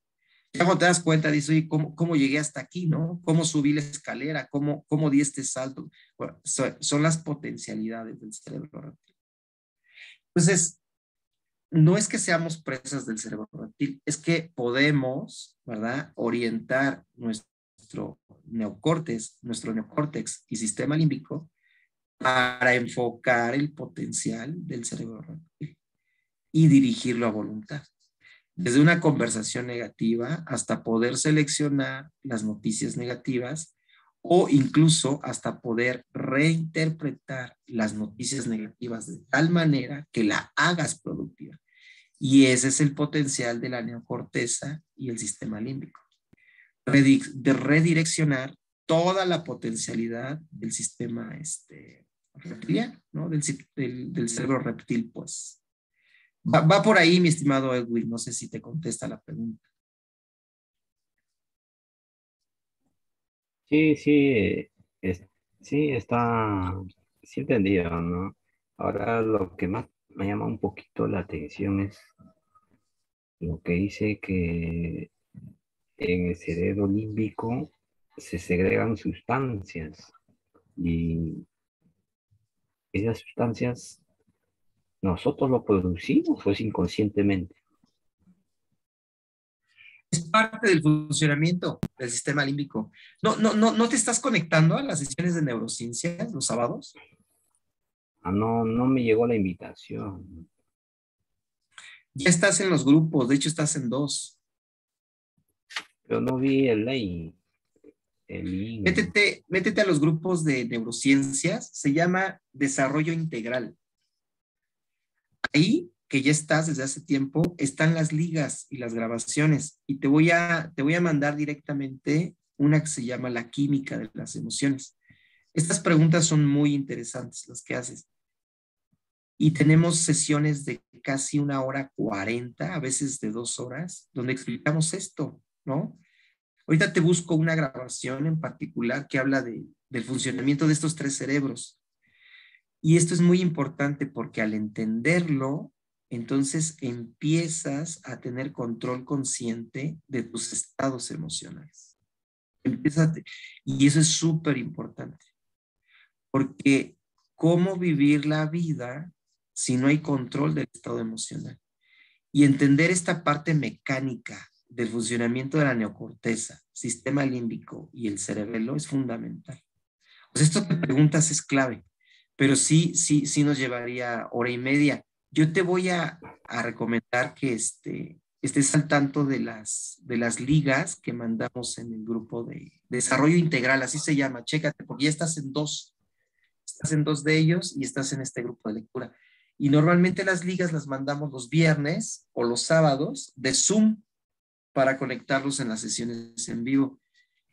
Ya cuando te das cuenta, dices, oye, ¿cómo llegué hasta aquí, no? ¿Cómo subí la escalera? ¿Cómo di este salto? Bueno, son las potencialidades del cerebro reptil. Entonces, no es que seamos presas del cerebro reptil, es que podemos, ¿verdad?, orientar nuestro neocórtex y sistema límbico para enfocar el potencial del cerebro reptil y dirigirlo a voluntad. Desde una conversación negativa hasta poder seleccionar las noticias negativas o incluso hasta poder reinterpretar las noticias negativas de tal manera que la hagas productiva. Y ese es el potencial de la neocorteza y el sistema límbico. De redireccionar toda la potencialidad del sistema reptiliano, ¿no? Del cerebro reptil, pues. Va por ahí, mi estimado Edwin. No sé si te contesta la pregunta. Sí, sí, sí está, sí entendido, ¿no? Ahora lo que más me llama un poquito la atención es lo que dice que en el cerebro límbico se segregan sustancias y esas sustancias nosotros lo producimos o es inconscientemente. Es parte del funcionamiento del sistema límbico. ¿No te estás conectando a las sesiones de neurociencias los sábados? Ah, no, no me llegó la invitación. Ya estás en los grupos, de hecho estás en 2. Pero no vi el link. Métete a los grupos de neurociencias, se llama Desarrollo Integral. Ahí, que ya estás desde hace tiempo, están las ligas y las grabaciones. Y te voy a mandar directamente una que se llama La química de las emociones. Estas preguntas son muy interesantes, las que haces. Y tenemos sesiones de casi 1 hora 40, a veces de 2 horas, donde explicamos esto, ¿no? Ahorita te busco una grabación en particular que habla del funcionamiento de estos 3 cerebros. Y esto es muy importante porque al entenderlo, entonces empiezas a tener control consciente de tus estados emocionales. Y eso es súper importante, porque cómo vivir la vida si no hay control del estado emocional. Y entender esta parte mecánica del funcionamiento de la neocorteza, sistema límbico y el cerebelo es fundamental. Pues esto que preguntas es clave, pero sí nos llevaría hora y media. Yo te voy a recomendar que estés al tanto de las ligas que mandamos en el grupo de desarrollo integral, así se llama, chécate, porque ya estás en dos de ellos y estás en este grupo de lectura. Y normalmente las ligas las mandamos los viernes o los sábados de Zoom para conectarlos en las sesiones en vivo.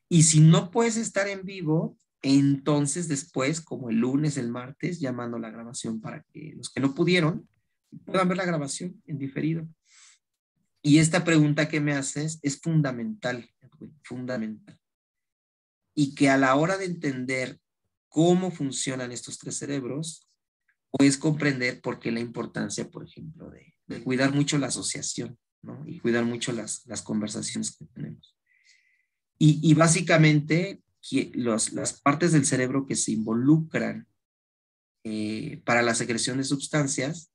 Y si no puedes estar en vivo, entonces después, como el lunes, el martes, ya mando la grabación para que los que no pudieron puedan ver la grabación en diferido. Y esta pregunta que me haces es fundamental, Edwin, fundamental. Y que a la hora de entender cómo funcionan estos tres cerebros, puedes comprender por qué la importancia, por ejemplo, de cuidar mucho la asociación, ¿no? Y cuidar mucho las conversaciones que tenemos. Y básicamente las partes del cerebro que se involucran para la secreción de sustancias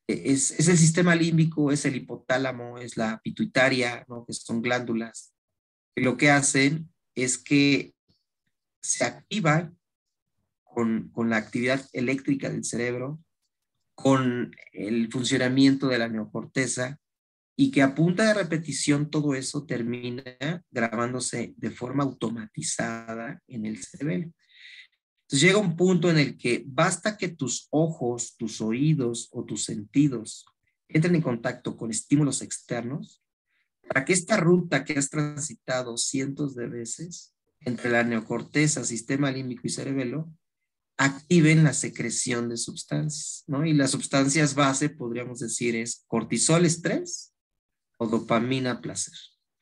es el sistema límbico, es el hipotálamo, es la pituitaria, ¿no? Que son glándulas. Que lo que hacen es que se activan con la actividad eléctrica del cerebro, con el funcionamiento de la neocorteza, y que a punta de repetición todo eso termina grabándose de forma automatizada en el cerebro. Entonces llega un punto en el que basta que tus ojos, tus oídos o tus sentidos entren en contacto con estímulos externos para que esta ruta que has transitado cientos de veces entre la neocorteza, sistema límbico y cerebelo, activen la secreción de sustancias, ¿no? Y las sustancias base, podríamos decir, es cortisol, estrés, o dopamina, placer.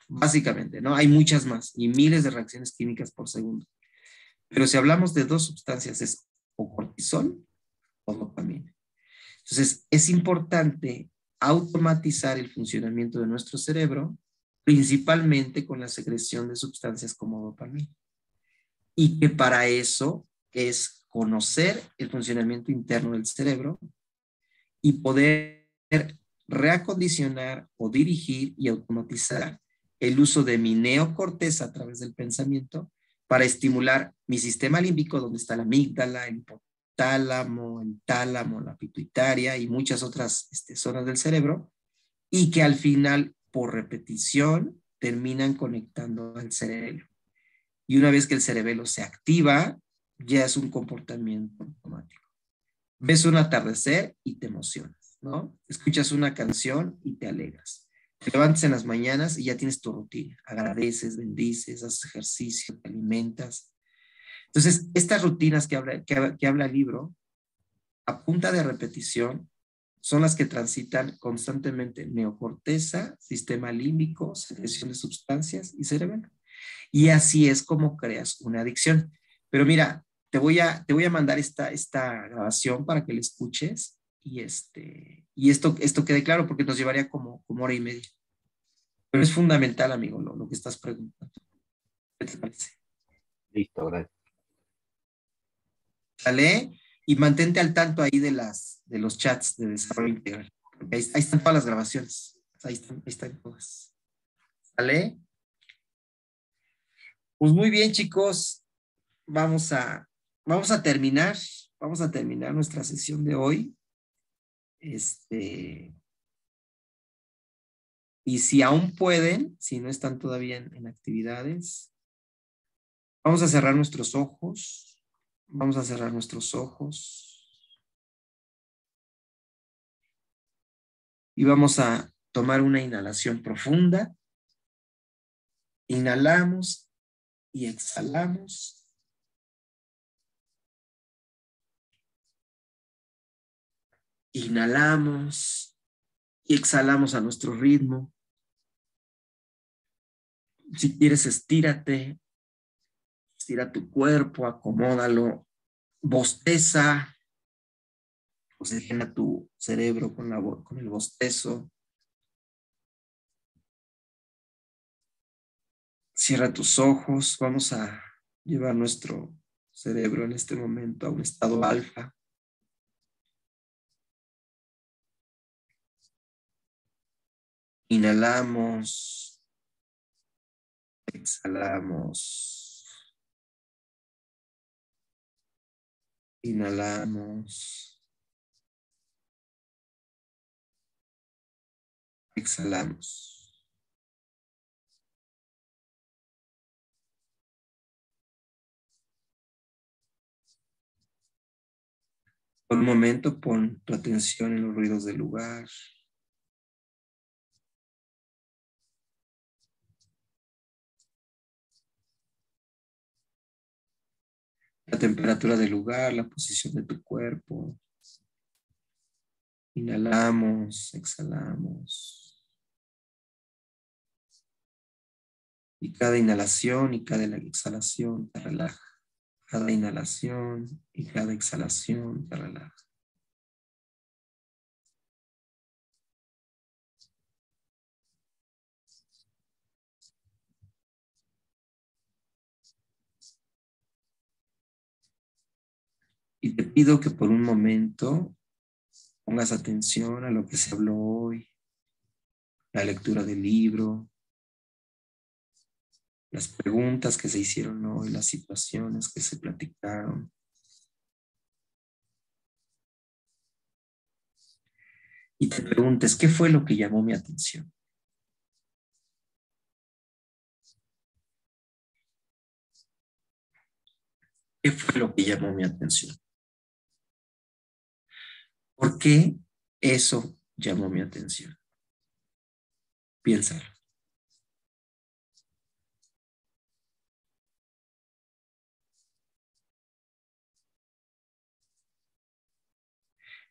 Básicamente, ¿no? Hay muchas más y miles de reacciones químicas por segundo. Pero si hablamos de dos sustancias, es o cortisol o dopamina. Entonces, es importante automatizar el funcionamiento de nuestro cerebro, principalmente con la secreción de sustancias como dopamina. Y que para eso es conocer el funcionamiento interno del cerebro y poder reacondicionar o dirigir y automatizar el uso de mi neocorteza a través del pensamiento para estimular mi sistema límbico, donde está la amígdala, el hipotálamo, el tálamo, la pituitaria y muchas otras zonas del cerebro, y que al final, por repetición, terminan conectando al cerebelo. Y una vez que el cerebelo se activa, ya es un comportamiento automático. Ves un atardecer y te emocionas, ¿no? Escuchas una canción y te alegras. Te levantas en las mañanas y ya tienes tu rutina. Agradeces, bendices, haces ejercicio, te alimentas. Entonces, estas rutinas que habla el libro, a punta de repetición, son las que transitan constantemente neocorteza, sistema límbico, secreción de sustancias y cerebelo. Y así es como creas una adicción. Pero mira, te voy a mandar esta grabación para que la escuches y esto quede claro porque nos llevaría como hora y media. Pero es fundamental, amigo, lo que estás preguntando. ¿Qué te parece? Listo, gracias. Sale y mantente al tanto ahí de los chats de desarrollo integral. Ahí están todas las grabaciones. Ahí están todas. ¿Sale? Pues muy bien, chicos. Vamos a terminar nuestra sesión de hoy. Y si aún pueden, si no están todavía en actividades, vamos a cerrar nuestros ojos. Vamos a cerrar nuestros ojos. Y vamos a tomar una inhalación profunda. Inhalamos y exhalamos. Inhalamos y exhalamos a nuestro ritmo. Si quieres, estírate. Estira tu cuerpo, acomódalo. Bosteza. Oxigena tu cerebro con el bostezo. Cierra tus ojos. Vamos a llevar nuestro cerebro en este momento a un estado alfa. Inhalamos, exhalamos. Inhalamos, exhalamos. Por un momento pon tu atención en los ruidos del lugar. La temperatura del lugar, la posición de tu cuerpo. Inhalamos, exhalamos. Y cada inhalación y cada exhalación te relaja. Cada inhalación y cada exhalación te relaja. Y te pido que por un momento pongas atención a lo que se habló hoy, la lectura del libro, las preguntas que se hicieron hoy, las situaciones que se platicaron. Y te preguntes, ¿qué fue lo que llamó mi atención? ¿Qué fue lo que llamó mi atención? ¿Por qué eso llamó mi atención? Piénsalo.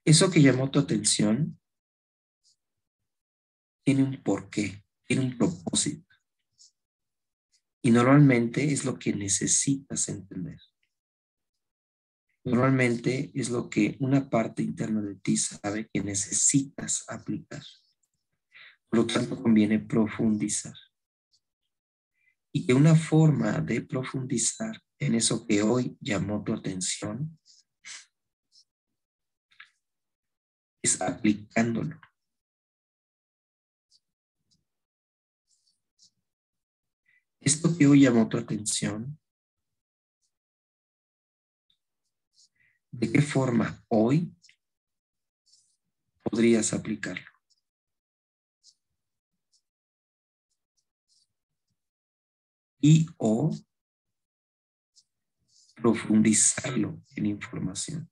Eso que llamó tu atención tiene un porqué, tiene un propósito. Y normalmente es lo que necesitas entender. Normalmente es lo que una parte interna de ti sabe que necesitas aplicar. Por lo tanto, conviene profundizar. Y que una forma de profundizar en eso que hoy llamó tu atención es aplicándolo. Esto que hoy llamó tu atención, ¿de qué forma hoy podrías aplicarlo? Y o profundizarlo en información.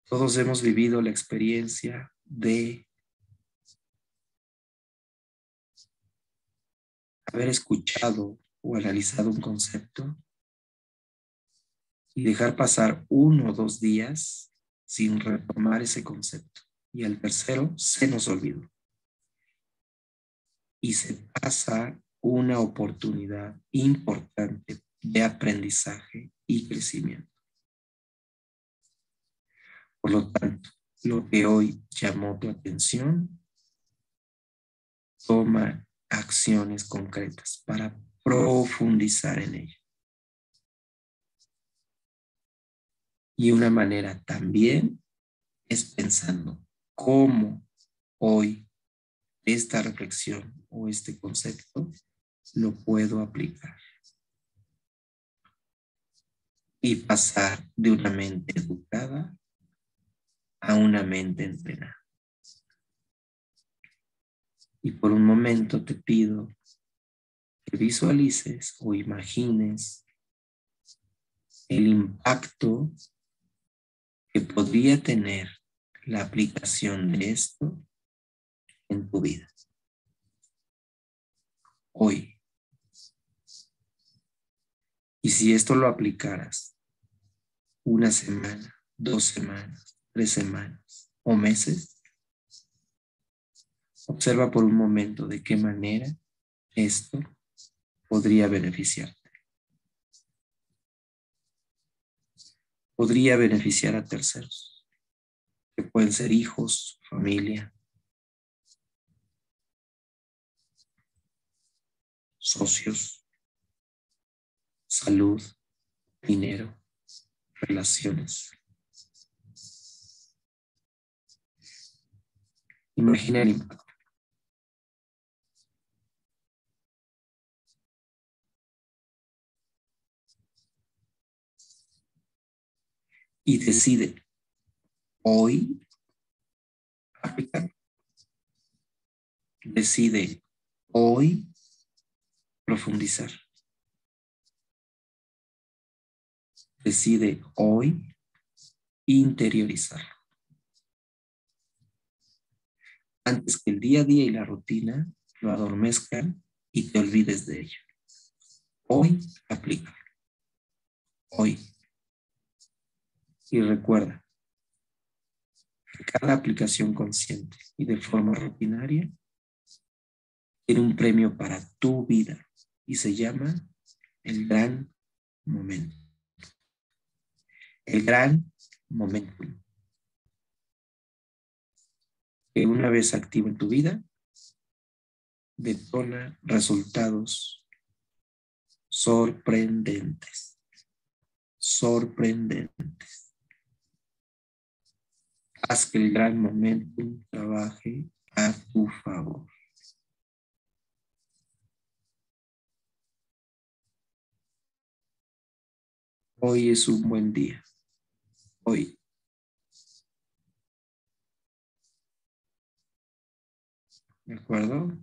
Todos hemos vivido la experiencia de haber escuchado o analizado un concepto y dejar pasar 1 o 2 días sin retomar ese concepto. Y al tercero se nos olvidó. Y se pasa una oportunidad importante de aprendizaje y crecimiento. Por lo tanto, lo que hoy llamó tu atención, toma acciones concretas para profundizar en ello. Y una manera también es pensando cómo hoy esta reflexión o este concepto lo puedo aplicar. Y pasar de una mente educada a una mente entrenada. Y por un momento te pido que visualices o imagines el impacto que podría tener la aplicación de esto en tu vida. Hoy. Y si esto lo aplicaras 1 semana, 2 semanas, 3 semanas o meses, observa por un momento de qué manera esto podría beneficiarte. Podría beneficiar a terceros, que pueden ser hijos, familia, socios, salud, dinero, relaciones. Imagina el impacto. Y decide hoy aplicar. Decide hoy profundizar. Decide hoy interiorizar. Antes que el día a día y la rutina lo adormezcan y te olvides de ello. Hoy aplica. Hoy. Y recuerda, cada aplicación consciente y de forma rutinaria tiene un premio para tu vida y se llama el gran momento. El gran momento. Que una vez activo en tu vida, detona resultados sorprendentes. Sorprendentes. Haz que el gran momento trabaje a tu favor. Hoy es un buen día. Hoy. ¿De acuerdo?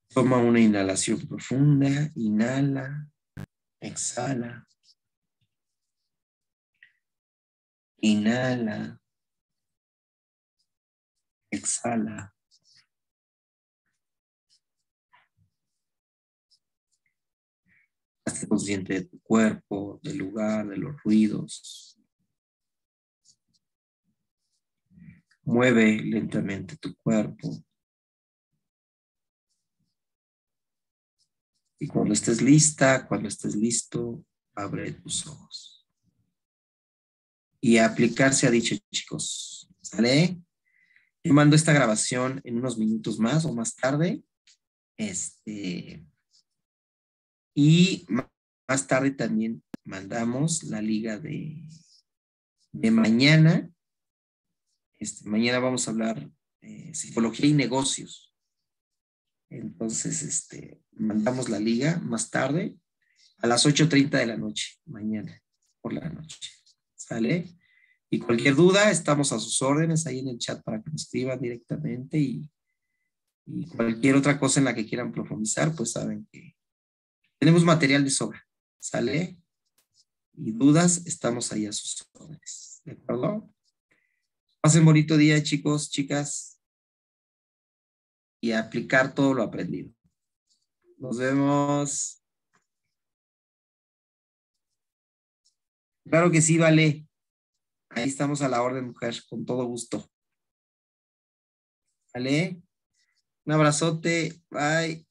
Toma una inhalación profunda. Inhala. Exhala. Inhala. Exhala. Hazte consciente de tu cuerpo, del lugar, de los ruidos. Mueve lentamente tu cuerpo. Y cuando estés lista, cuando estés listo, abre tus ojos. Y a aplicar se ha dicho, chicos. ¿Sale? Yo mando esta grabación en unos minutos más o más tarde. Y más tarde también mandamos la liga de mañana. Mañana vamos a hablar psicología y negocios. Entonces, mandamos la liga más tarde a las 8:30 de la noche, mañana por la noche. ¿Sale? Y cualquier duda, estamos a sus órdenes ahí en el chat para que nos escriban directamente y cualquier otra cosa en la que quieran profundizar, pues saben que tenemos material de sobra. ¿Sale? Y dudas, estamos ahí a sus órdenes. ¿De acuerdo? Pasen bonito día, chicos, chicas. Y a aplicar todo lo aprendido. Nos vemos. Claro que sí, vale. Ahí estamos a la orden, mujer, con todo gusto. ¿Vale? Un abrazote. Bye.